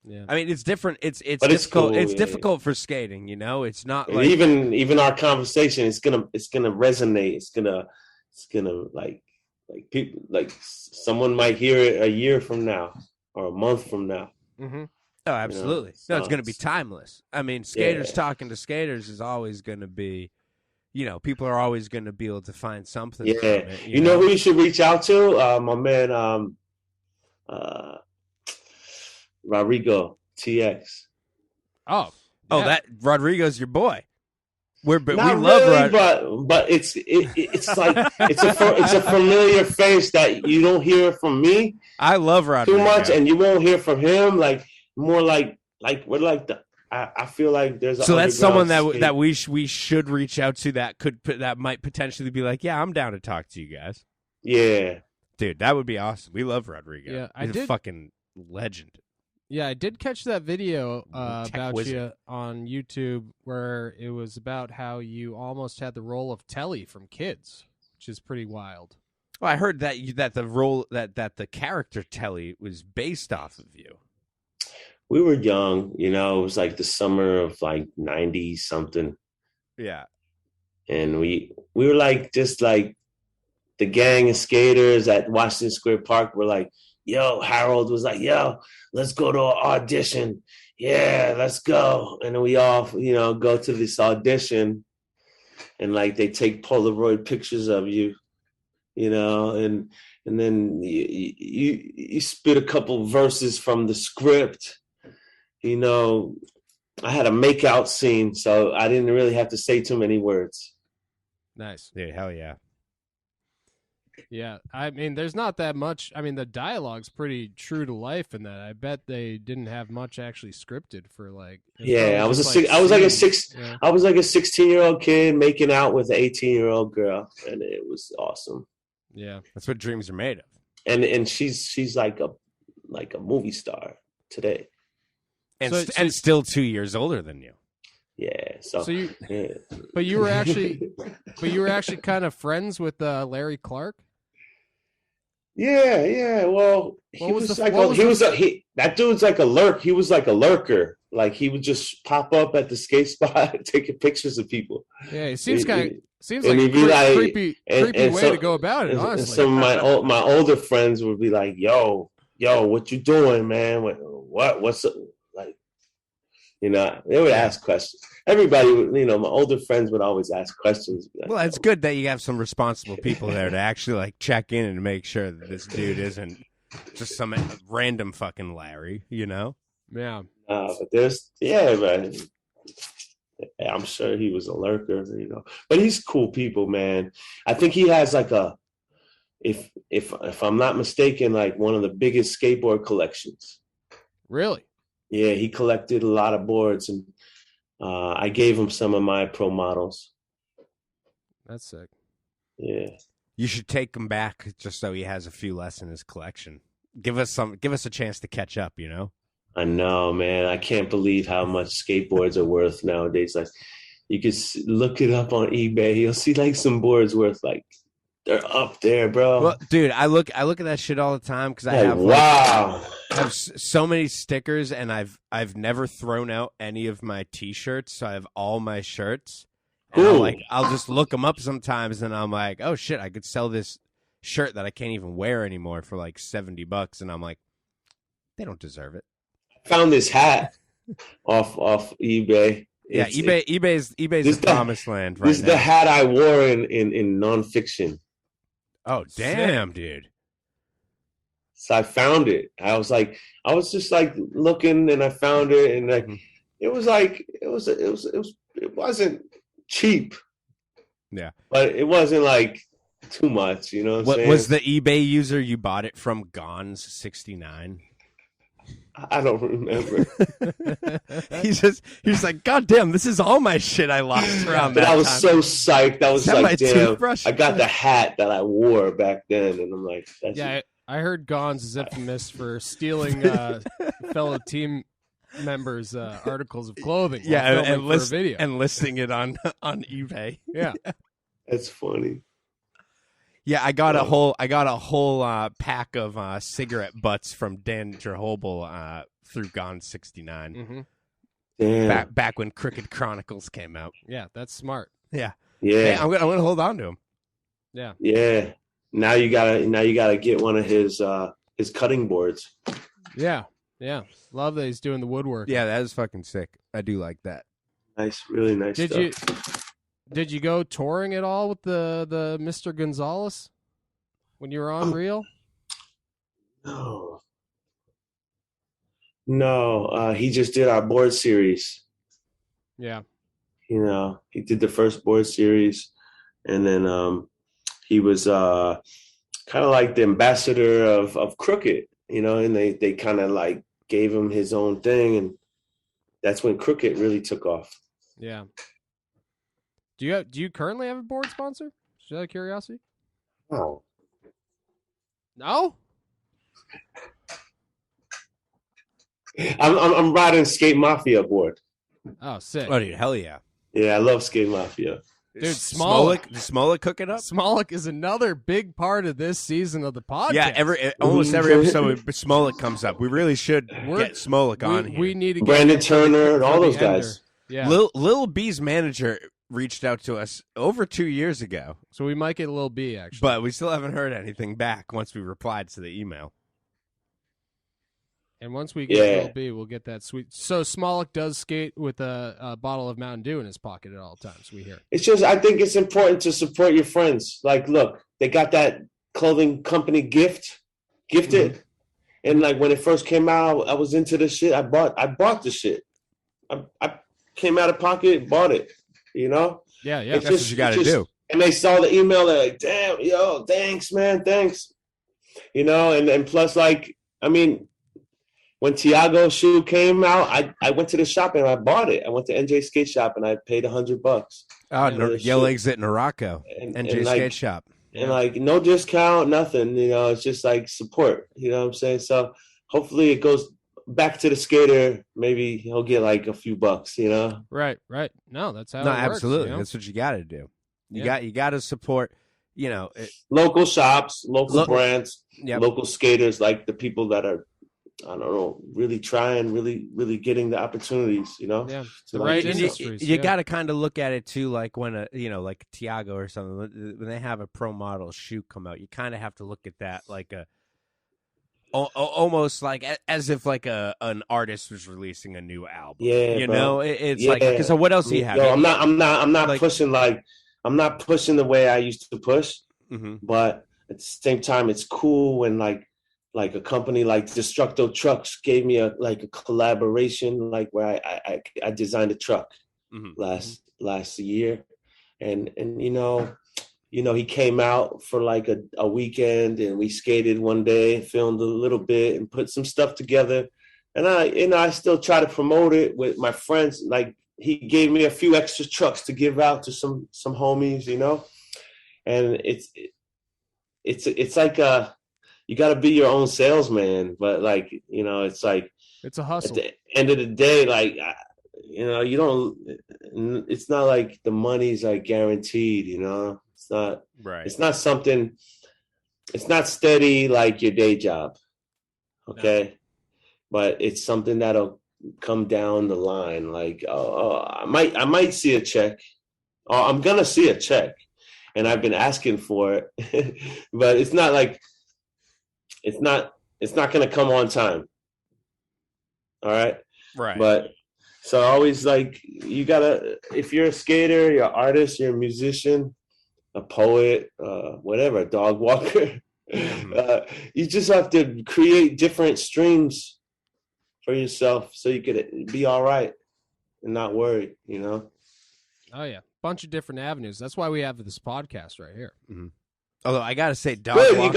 Yeah. I mean, it's different. It's but difficult. Cool, it's difficult for skating. You know, it's not like even our conversation. It's gonna resonate. It's gonna like people, like someone might hear it a year from now or a month from now. Mm-hmm. Oh, absolutely. You know, no, it's going to be timeless. I mean, skaters talking to skaters is always going to be, you know, people are always going to be able to find something. Yeah. From it, you know who you should reach out to? My man, Rodrigo TX. Oh, that Rodrigo's your boy. We Not love really, Rod. but it's like it's a familiar face that you don't hear from me. I love Rodrigo too much, and you won't hear from him. Like more like we're like the. I feel like there's so that's someone that we should reach out to that might potentially be like, yeah, I'm down to talk to you guys. Yeah, dude, that would be awesome. We love Rodrigo. Yeah, He's a fucking legend. Yeah, I did catch that video about you on YouTube where it was about how you almost had the role of Telly from Kids, which is pretty wild. Well, I heard that the role that the character Telly was based off of you. We were young, you know. It was like the summer of like 90 something. Yeah, and we were like just like the gang of skaters at Washington Square Park were like, yo, Harold was like, yo, let's go to an audition. Yeah, let's go. And then we all, you know, go to this audition and like they take Polaroid pictures of you, you know, and then you spit a couple verses from the script. You know, I had a makeout scene, so I didn't really have to say too many words. Nice. Yeah, hell yeah. Yeah, I mean, there's not that much. I mean, the dialogue's pretty true to life in that. I bet they didn't have much actually scripted for like. Yeah, I was like a 16-year-old kid making out with an 18-year-old girl, and it was awesome. Yeah, that's what dreams are made of. And she's like a movie star today, and still 2 years older than you. Yeah, but you were actually kind of friends with Larry Clark. Yeah. Well, that dude's like a lurk. He was like a lurker. Like he would just pop up at the skate spot taking pictures of people. Yeah, it seems like and a he'd be like, creepy way to go about it. and Honestly, some of my older friends would be like, "Yo, what you doing, man? What's up?" Like, you know, they would ask questions. Everybody would, you know, my older friends would always ask questions. Like, Well, it's good that you have some responsible people there to actually like check in and make sure that this dude isn't just some random fucking Larry, you know? yeah. But man. I'm sure he was a lurker, you know. But he's cool people, man. I think he has like if I'm not mistaken, like one of the biggest skateboard collections. Really? Yeah, he collected a lot of boards, and I gave him some of my pro models. That's sick. Yeah. You should take him back just so he has a few less in his collection. Give us a chance to catch up, you know? I know, man. I can't believe how much skateboards are worth nowadays. Like, you can look it up on eBay. You'll see like some boards worth like they're up there, bro. Well, dude, I look at that shit all the time because I Like, have wow. I have so many stickers, and I've never thrown out any of my T-shirts, so I have all my shirts. And Cool. I'll just look them up sometimes, and I'm like, oh shit, I could sell this shirt that I can't even wear anymore for like $70, and I'm like, they don't deserve it. Found this hat off eBay. Yeah, eBay's the promised land right This is now. the hat I wore in nonfiction. Oh damn, dude. So I found it. I was just like looking, and I found it, and like it wasn't cheap. Yeah, but it wasn't like too much. You know what I'm saying? Was the eBay user you bought it from Gons69? I don't remember. He's like, God damn, this is all my shit I lost around But that I was time. so psyched. I was Is that my like, damn, toothbrush? I got the hat that I wore back then, and I'm like, that's Yeah, I heard Gons is infamous for stealing fellow team members' articles of clothing. while Yeah, filming for a video. and listing it on eBay. Yeah. that's funny. Yeah, I got a whole pack of cigarette butts from Dan Jerhobel through Gone69 Mm-hmm. Damn. back when Crooked Chronicles came out. Yeah, that's smart. Yeah, Yeah. hey, I'm gonna hold on to him. Yeah. Yeah. Now you gotta get one of his cutting boards. Yeah. Yeah. Love that he's doing the woodwork. Yeah, that is fucking sick. I do like that. Nice, really nice Did stuff. Did you go touring at all with the Mr. Gonzalez when you were on Reel? No, he just did our board series. Yeah. You know, he did the first board series, and then he was kind of like the ambassador of Crooked, you know, and they kind of like gave him his own thing, and that's when Crooked really took off. Yeah. Do you currently have a board sponsor? Just out of curiosity? Oh, No? I'm riding Skate Mafia board. Oh, sick. Oh, dude, hell yeah. Yeah, I love Skate Mafia. Dude, Did Smolik cook it up? Smolik is another big part of this season of the podcast. Yeah, almost every episode Smolik comes up. We really should get Smolik on here. We need to get Brandon him for the- Turner, for all the those ender. guys. Yeah. Lil B's manager reached out to us over 2 years ago, So we might get a little B, actually. but we still haven't heard anything back once we replied to the email. And once we get Lil B, we'll get that sweet. So Smolik does skate with a bottle of Mountain Dew in his pocket at all times, we hear. It's just, I think it's important to support your friends. Like, look, they got that clothing company gifted. And like when it first came out, I was into the shit. I bought the shit. I came out of pocket, bought it, you know? Yeah, yeah. It's That's what you got to do. And they saw the email, they're like, damn, yo, thanks, man, thanks. You know, and plus, like, I mean, when Tiago's shoe came out, I went to the shop and I bought it. I went to NJ Skate Shop and I paid $100. Oh, Yeah, Yellow Exit Morocco, And NJ like, Skate Shop. And like no discount, nothing. You know, it's just like support. You know what I'm saying? So hopefully it goes back to the skater. Maybe he'll get like a few bucks. You know? Right. No, that's how No, it works. absolutely. You know? That's what you got to do. You Yeah. got to support. You know, Local shops, local brands, Yep. local skaters, like the people that are I don't know, really trying, really getting the opportunities, you know? Yeah, to the like right do industry. something. Industries, You yeah. got to kind of look at it too, like when like Tiago or something, when they have a pro model shoe come out, you kind of have to look at that like almost like as if like an artist was releasing a new album. Yeah, you bro. know, it's Yeah. like, because what else do you have? Yo, I'm not like- pushing I'm not pushing the way I used to push, but at the same time, it's cool when like a company like Destructo Trucks gave me a collaboration, like where I designed a truck last year, and he came out for like a weekend, and we skated one day, filmed a little bit, and put some stuff together. And I still try to promote it with my friends. Like he gave me a few extra trucks to give out to some homies, you know. And it's like you got to be your own salesman, but like, you know, it's like It's a hustle. at the end of the day, like, you know, you don't. It's not like the money's like guaranteed, you know. It's not right. It's not something. It's not steady like your day job, okay? But it's something that'll come down the line. Like, I might see a check, or I'm gonna see a check, and I've been asking for it, but it's not like it's not gonna come on time. All right, Right. but so always like you gotta, if you're a skater, you're an artist, you're a musician, a poet, whatever, a dog walker, you just have to create different streams for yourself so you could be all right and not worry, you know? Oh yeah, bunch of different avenues. That's why we have this podcast right here. Although I gotta say, dog Good. walk-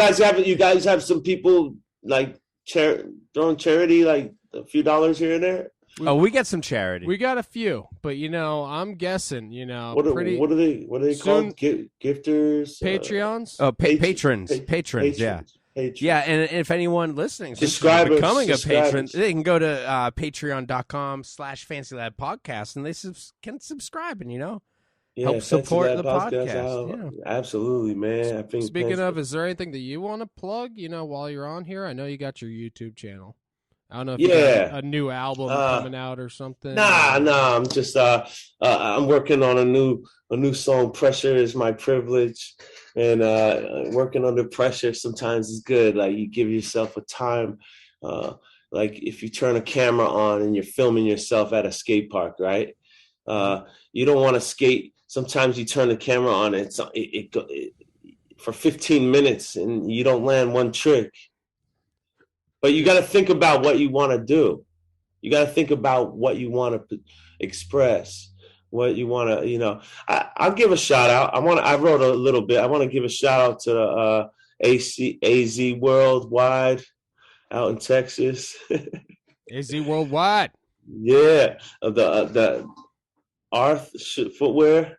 You guys have some people like throwing charity, like a few dollars here and there. we get some charity. We got a few, but you know, I'm guessing, you know, What are they soon- called? Gifters, Patreons. Patrons, yeah. Patrons. Yeah, and if anyone listening is Subscribers, becoming a patron, subscribers. they can go to patreon.com/Fancy Lad Podcast, and they can subscribe and, you know, help Fancy support Lad the podcast. Yeah. Absolutely, man. I think. Speaking of, is there anything that you want to plug? You know, while you're on here, I know you got your YouTube channel. I don't know if you got a new album coming out or something. Nah. I'm just I'm working on a new song. Pressure is my privilege, and working under pressure sometimes is good. Like you give yourself a time. Like if you turn a camera on and you're filming yourself at a skate park, right? You don't want to skate. Sometimes you turn the camera on and it for 15 minutes and you don't land one trick. But you got to think about what you want to do. You got to think about what you want to express, what you want to, you know. I'll give a shout out. I wrote a little bit. I want to give a shout out to the AZ Worldwide out in Texas. AZ Worldwide. Yeah, the Arth footwear,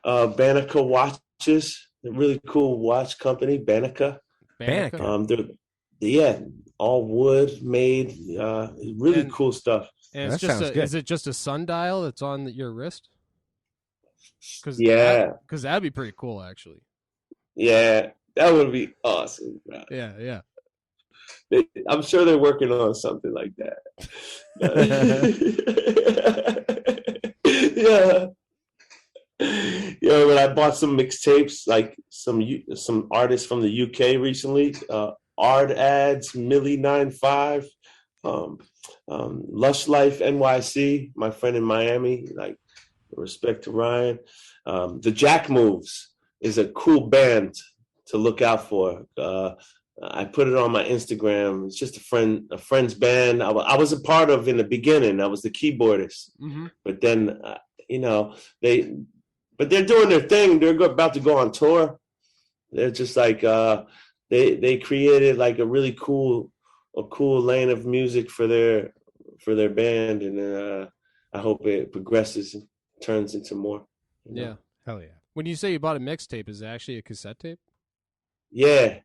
Banneker watches, a really cool watch company, Banneker. They're all wood made, really cool stuff. And it's is it just a sundial that's on your wrist? Because that'd be pretty cool, actually. Yeah, that would be awesome. Bro. Yeah. I'm sure they're working on something like that. Yeah, when I bought some mixtapes, like some artists from the UK recently, Ard Ads, Millie 95, Lush Life NYC, my friend in Miami, like respect to Ryan. The Jack Moves is a cool band to look out for. I put it on my Instagram. It's just a friend's band. I was a part of in the beginning. I was the keyboardist, but then you know but they're doing their thing. They're about to go on tour. They're just like they created like a really cool lane of music for their band, and I hope it progresses and turns into more. You know? Yeah, hell yeah. When you say you bought a mixtape, is it actually a cassette tape? Yeah,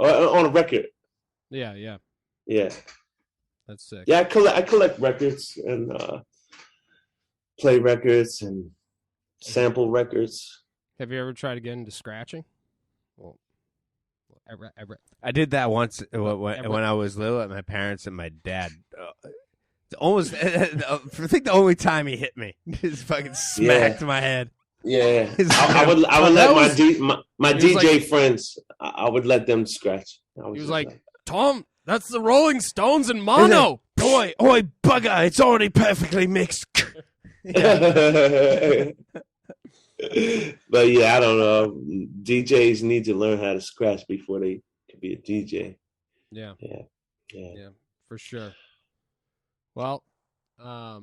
on a record. Yeah. That's sick. Yeah, I collect records and play records and sample records. Have you ever tried to get into scratching? Well, I did that once when I was little at my parents and my dad. Almost, I think the only time he hit me, just fucking smacked my head. Yeah, I would let my DJ friends. I would let them scratch. He was like, Tom, that's the Rolling Stones in mono. Oi, bugger! It's already perfectly mixed. But yeah, I don't know. DJs need to learn how to scratch before they can be a DJ. Yeah, for sure. Well, it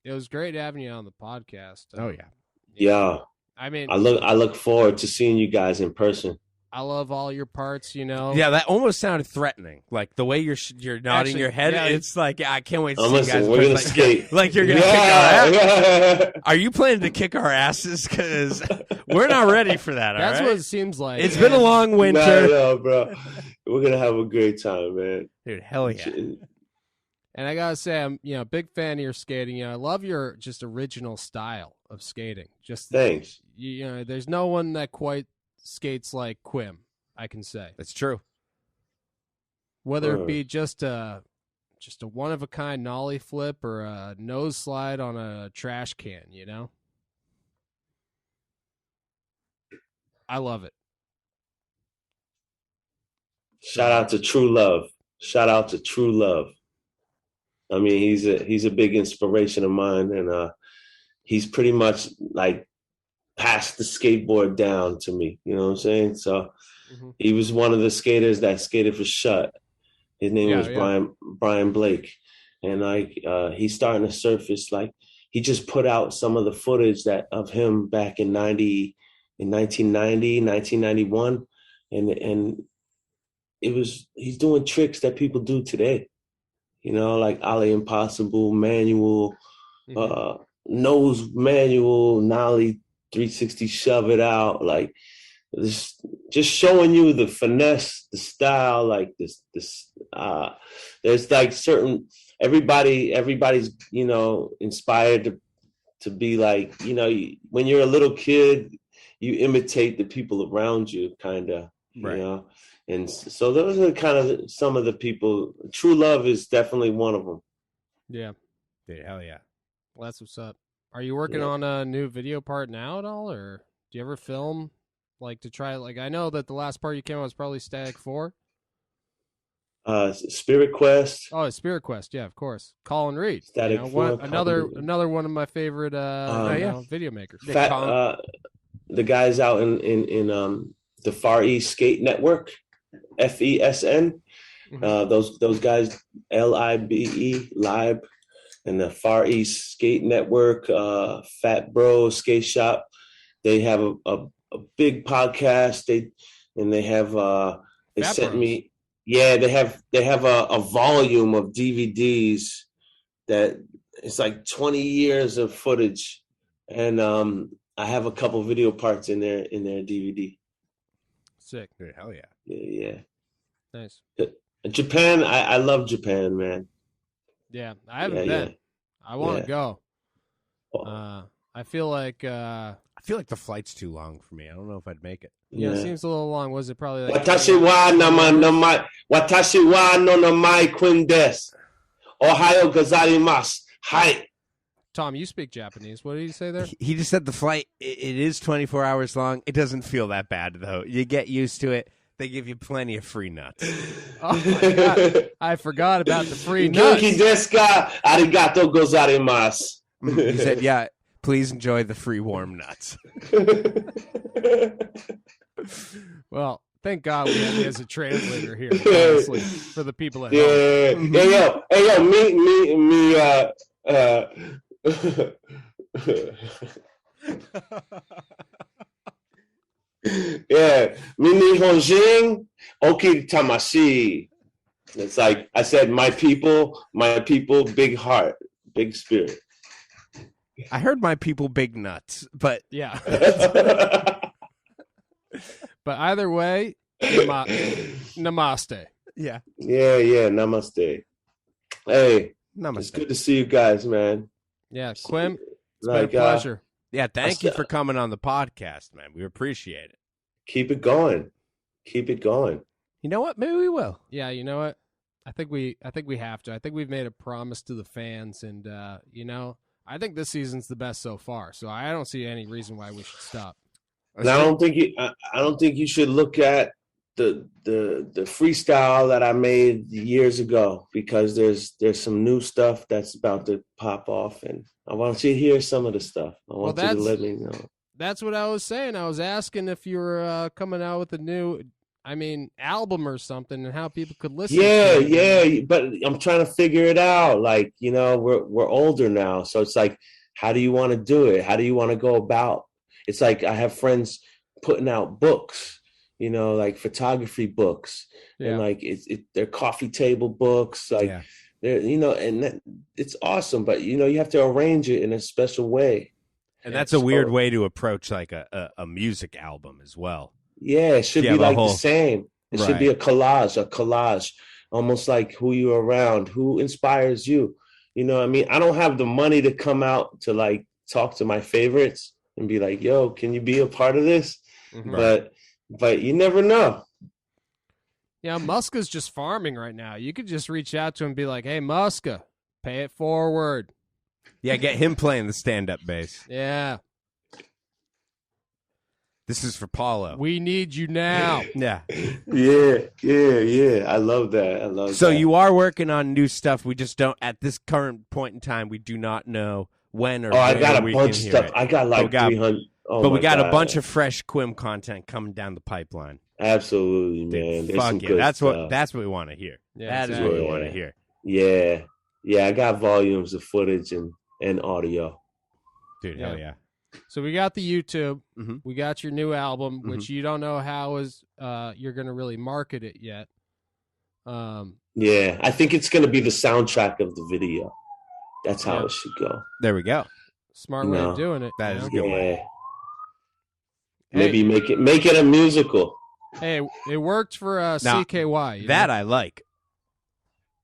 was great having you on the podcast. Oh yeah. Yeah. I mean, I look forward to seeing you guys in person. I love all your parts, Yeah, that almost sounded threatening. Like the way you're nodding your head, it's like I can't wait to see you guys. We're gonna skate. Like you're gonna kick our ass. Are you planning to kick our asses? Because we're not ready for that. That's what it seems like. It's been a long winter. No, bro. We're gonna have a great time, man. Dude, hell yeah. And I gotta say, I'm a big fan of your skating. I love your just original style of skating. Just thanks. There's no one that quite skates like Quim, I can say. That's true. Whether it be just a one of a kind nollie flip or a nose slide on a trash can, I love it. Shout out to True Love. I mean, he's a big inspiration of mine, and he's pretty much like passed the skateboard down to me. You know what I'm saying? So he was one of the skaters that skated for Shut. His name was Brian Blake, and he's starting to surface. Like he just put out some of the footage of him back in 1990, 1991, and he's doing tricks that people do today. Like Ali Impossible, manual, nose manual, nollie 360, shove it out. Like this, just showing you the finesse, the style, like this, there's like certain, everybody's, inspired to be like, when you're a little kid, you imitate the people around you kind of, right. And so those are kind of some of the people. True Love is definitely one of them. Yeah. Dude, hell yeah. Well, that's what's up. Are you working on a new video part now at all, or do you ever film, like, to try? Like, I know that the last part you came out was probably Static 4. Spirit Quest. Oh, Spirit Quest, yeah, of course. Colin Reed. Static 4. Another one of my favorite video makers. The guys out in the Far East Skate Network. FESN, those guys, LIBE, Lib, and the Far East Skate Network, Fat Bro Skate Shop. They have a big podcast. They sent me. Yeah, they have a volume of DVDs that it's like 20 years of footage, and I have a couple video parts in their DVD. Sick. Dude, hell yeah. Yeah. Nice. Japan, I love Japan, man. Yeah, I haven't been. Yeah. I want to go. I feel like the flight's too long for me. I don't know if I'd make it. Yeah, it seems a little long. Was it probably like Watashi wa no namai Quim desu. Ohayo gozaimasu. Hi. Tom, you speak Japanese. What did he say there? He just said the flight, it is 24 hours long. It doesn't feel that bad, though. You get used to it. They give you plenty of free nuts. Oh, my God. I forgot about the free nuts. Genki desu ka? Arigato gozaimasu. He said, yeah, please enjoy the free warm nuts. Well, thank God we have you as a translator here, honestly, for the people at home. Hey, yo, me, yeah, mi nihonjin oki tamashi. It's like I said, my people, big heart, big spirit. I heard my people big nuts, but yeah. But either way, namaste. Yeah. Yeah, namaste. Hey, namaste. It's good to see you guys, man. Yeah, Quim, it's been a pleasure. Yeah, thank you for coming on the podcast, man. We appreciate it. keep it going. Keep it going. You know what? Maybe we will. Yeah, you know what? I think we have to. I think we've made a promise to the fans, and I think this season's the best so far. So I don't see any reason why we should stop. And I don't think you should look at the freestyle that I made years ago, because there's some new stuff that's about to pop off, and I want you to hear some of the stuff. I want you to let me know. That's what I was saying. I was asking if you were coming out with a new, album or something, and how people could listen. Yeah, to it. but I'm trying to figure it out. Like, we're older now, so it's like, how do you want to do it? How do you want to go about? It's like I have friends putting out books, like photography books, and like they're coffee table books, like they're and it's awesome. But you have to arrange it in a special way. And that's a weird way to approach like a music album as well. Yeah, it should be like the same. It should be a collage, almost like who you're around, who inspires you. I don't have the money to come out to like talk to my favorites and be like, yo, can you be a part of this? Mm-hmm. But you never know. Yeah, Muska's just farming right now. You could just reach out to him and be like, hey, Muska, pay it forward. Yeah, get him playing the stand-up bass. Yeah. This is for Paulo. We need you now. Yeah. Yeah. I love that. So you are working on new stuff. We just don't, at this current point in time, we do not know when or I got a bunch of stuff. I got like 300. But we got a bunch of fresh Quim content coming down the pipeline. Absolutely, man. Dude, fuck yeah. That's what we want to hear. Yeah, that is what we want to hear. Yeah. I got volumes of footage and audio. Dude, hell yeah. So we got the YouTube. Mm-hmm. We got your new album, which you don't know how you're going to really market it yet. Yeah, I think it's going to be the soundtrack of the video. That's how it should go. There we go. Smart way of doing it. That is a good way. Maybe make it a musical. Hey, it worked for CKY. That I like.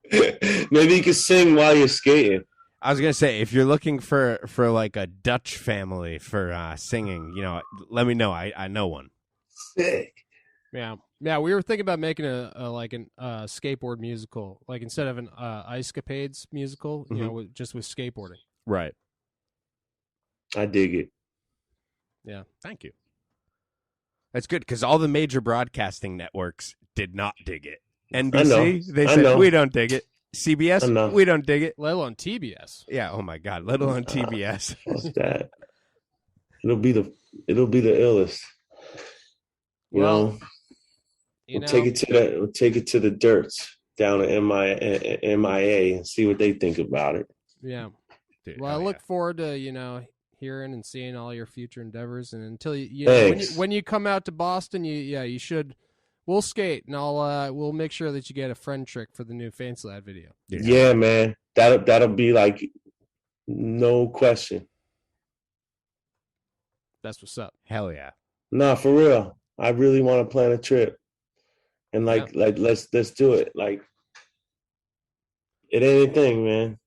Maybe you can sing while you're skating. I was gonna say, if you're looking for like a Dutch family for singing, let me know. I know one. Sick. Yeah. We were thinking about making a skateboard musical, like instead of an Ice Capades musical, just with skateboarding. Right. I dig it. Yeah. Thank you. That's good, because all the major broadcasting networks did not dig it. NBC, they said, we don't dig it. CBS, we don't dig it. Let alone TBS. Yeah, oh my God, let alone TBS. What's that? It'll be the illest. We'll take it to the dirts down at MIA and see what they think about it. Yeah. Dude, I look forward to, hearing and seeing all your future endeavors, and until when you come out to Boston, you should. We'll skate, and we'll make sure that you get a friend trick for the new Fancy Lad video. Yeah, man, that'll be like no question. That's what's up. Hell yeah. Nah, for real. I really want to plan a trip, and let's do it. Like, it ain't a thing, man.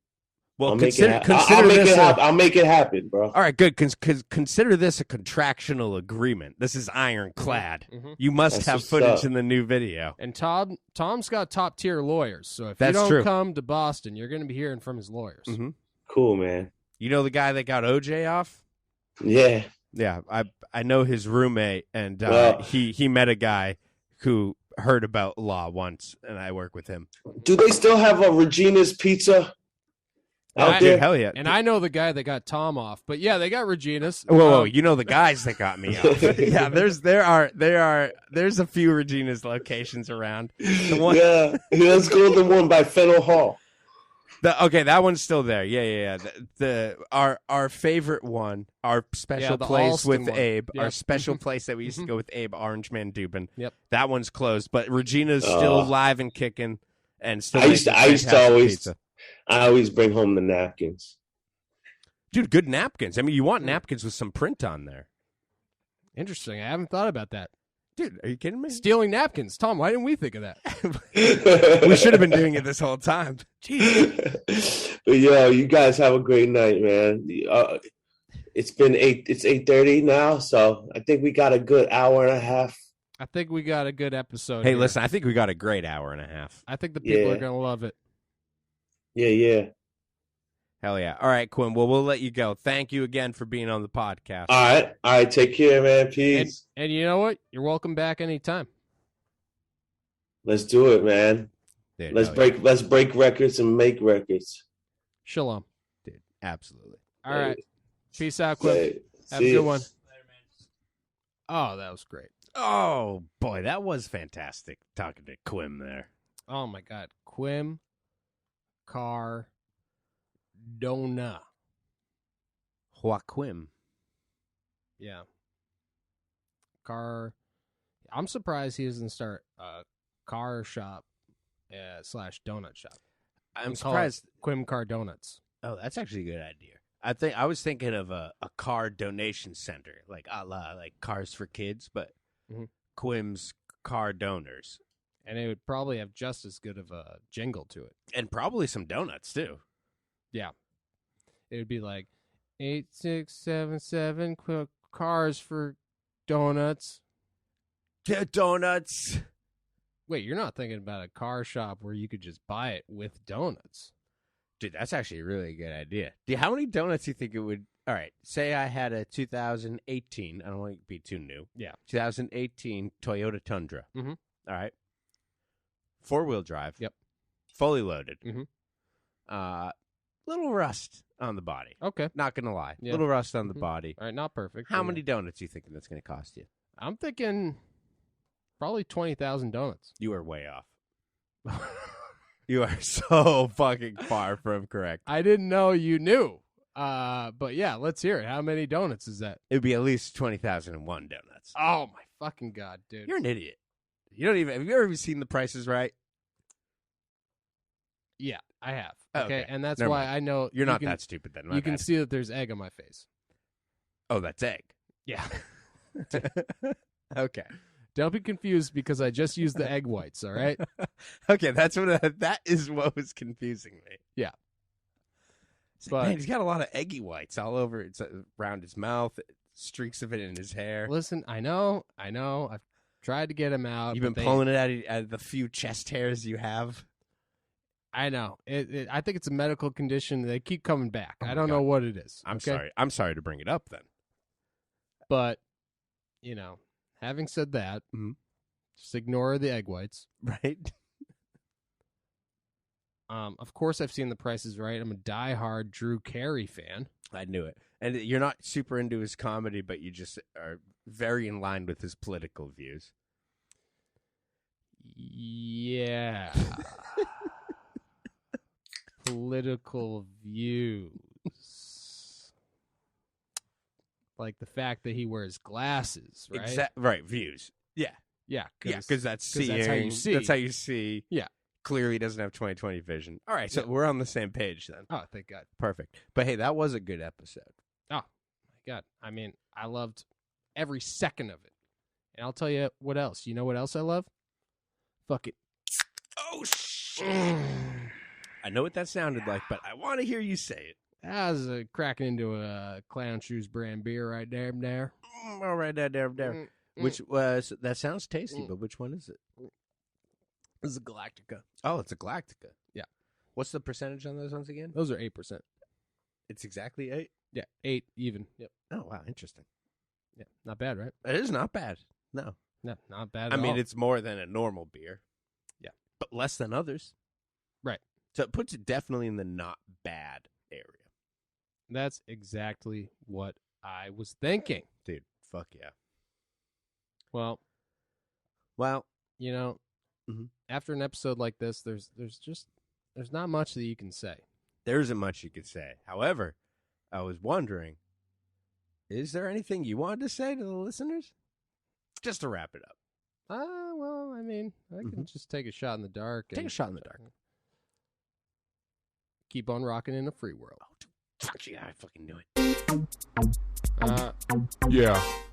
Well, I'll make it happen, bro. All right, good. Consider this a contractual agreement. This is ironclad. Mm-hmm. You must have footage in the new video. And Tom's got top tier lawyers, so if you don't come to Boston, you're going to be hearing from his lawyers. Mm-hmm. Cool, man. You know the guy that got OJ off? Yeah. Yeah, I know his roommate, and he met a guy who heard about law once, and I work with him. Do they still have a Regina's Pizza? Out there? Hell yeah. And I know the guy that got Tom off, but yeah, they got Regina's. Whoa, you know the guys that got me off. Yeah, there's a few Regina's locations around. Yeah, let's go to the one by Fennel Hall. That one's still there. Yeah. Our favorite one, our special place with one. Abe, our special place that we used to go with Abe, Orange Man Dubin. Yep. That one's closed, but Regina's still live and kicking, and still. I always bring home the napkins. Dude, good napkins. I mean, you want napkins with some print on there. Interesting. I haven't thought about that. Dude, are you kidding me? Stealing napkins. Tom, why didn't we think of that? We should have been doing it this whole time. Jeez. But you guys have a great night, man. It's 8:30 now, so I think we got a good hour and a half I think we got a good episode. Hey, here. listen, I think we got a great hour and a half. I think the people Yeah. are gonna love it. Yeah. Hell yeah. All right, Quim. Well, we'll let you go. Thank you again for being on the podcast. All right. Take care, man. Peace. And you know what? You're welcome back anytime. Let's do it, man. Dude, Let's hell yeah. break records and make records. Shalom. Dude, absolutely. All right. Peace out, Quim. Hey, Have a see good ya. one. Oh, that was great. Oh, boy, that was fantastic talking to Quim there. Oh my God, Quim Cardona. Joaquim. Yeah. I'm surprised he doesn't start a car shop / donut shop. I'm Call surprised. it Quim Cardonuts. Oh, that's actually a good idea. I was thinking of a car donation center, like a la like Cars for Kids, but Mhm. Quim's car donors, And it would probably have just as good of a jingle to it. and probably some donuts too. Yeah. It would be like 8677 cars for donuts. Donuts. Wait, you're not thinking about a car shop where you could just buy it with donuts. Dude, that's actually a really good idea. Dude, how many donuts do you think it would? All right, say I had a 2018. I don't want it to be too new. Yeah. 2018 Toyota Tundra. Mhm. All right. 4-wheel drive. Yep. Fully loaded. Mhm. Little rust on the body. Okay. Not gonna lie. Yeah. Little rust on the Mhm. body. All right, not perfect. How but many donuts do you think that's gonna cost you? I'm thinking probably 20,000 donuts. You are way off. You are so fucking far from correct. I didn't know you knew. But yeah, let's hear it. How many donuts is that? It would be at least 20,001 donuts. Oh my fucking God, dude. You're an idiot. You don't even. Have you ever seen The Price is Right? Yeah, I have. Oh, Okay, okay. and that's Never why mind. I know You're you not can, that stupid then. My You can bad. see that there's egg on my face. Oh, that's egg. Yeah. Okay. Don't be confused because I just used the egg whites, all right? Okay, that is what was confusing me. Yeah. It's But- like, man, he's got a lot of eggy whites all over. It's around his mouth, streaks of it in his hair. Listen, I know. I've tried to get him out. You've been but they- pulling it out of the few chest hairs you have. I know. I think it's a medical condition. They keep coming back. Oh I my don't know God. what it is. I'm okay? sorry. I'm sorry to bring it up then. But, having said that, Mhm. just ignore the egg whites. Right? Of course, I've seen The Price is Right. I'm a diehard Drew Carey fan. I knew it. And you're not super into his comedy, but you just are very in line with his political views. Yeah. Political views. Like the fact that he wears glasses, right? Right, views. Yeah. Yeah. Yeah, because that's 'cause that's how you seeing. see. That's how you see. Yeah. Clearly doesn't have 20/20 vision. All right, so Yeah. we're on the same page then. Oh, thank God. Perfect. But hey, that was a good episode. My God. I mean, I loved every second of it. And I'll tell you what else. You know what else I love? Fuck it. Oh, shit. I know what that sounded like, but I want to hear you say it. That was cracking into a Clown Shoes brand beer right there. All right, there. Which was, that sounds tasty, but which one is it? This is a Galactica. Oh, it's a Galactica. Yeah. What's the percentage on those ones again? Those are 8%. It's exactly 8. Yeah, 8 even. Yep. Oh, wow, interesting. Yeah, not bad, right? It is not bad. No. No, not bad. I At mean, all. it's more than a normal beer. Yeah. But less than others. Right. So it puts it definitely in the not bad area. That's exactly what I was thinking. Dude, fuck yeah. Well, Well, Mhm. after an episode like this, there's not much that you can say. there isn't much you could say. However, I was wondering, is there anything you wanted to say to the listeners? Just to wrap it up. Well, I mean, I can just take a shot in the dark. Take and a shot in the dark. Keep on rocking in a free world. Fuck yeah, I fucking knew it. Yeah.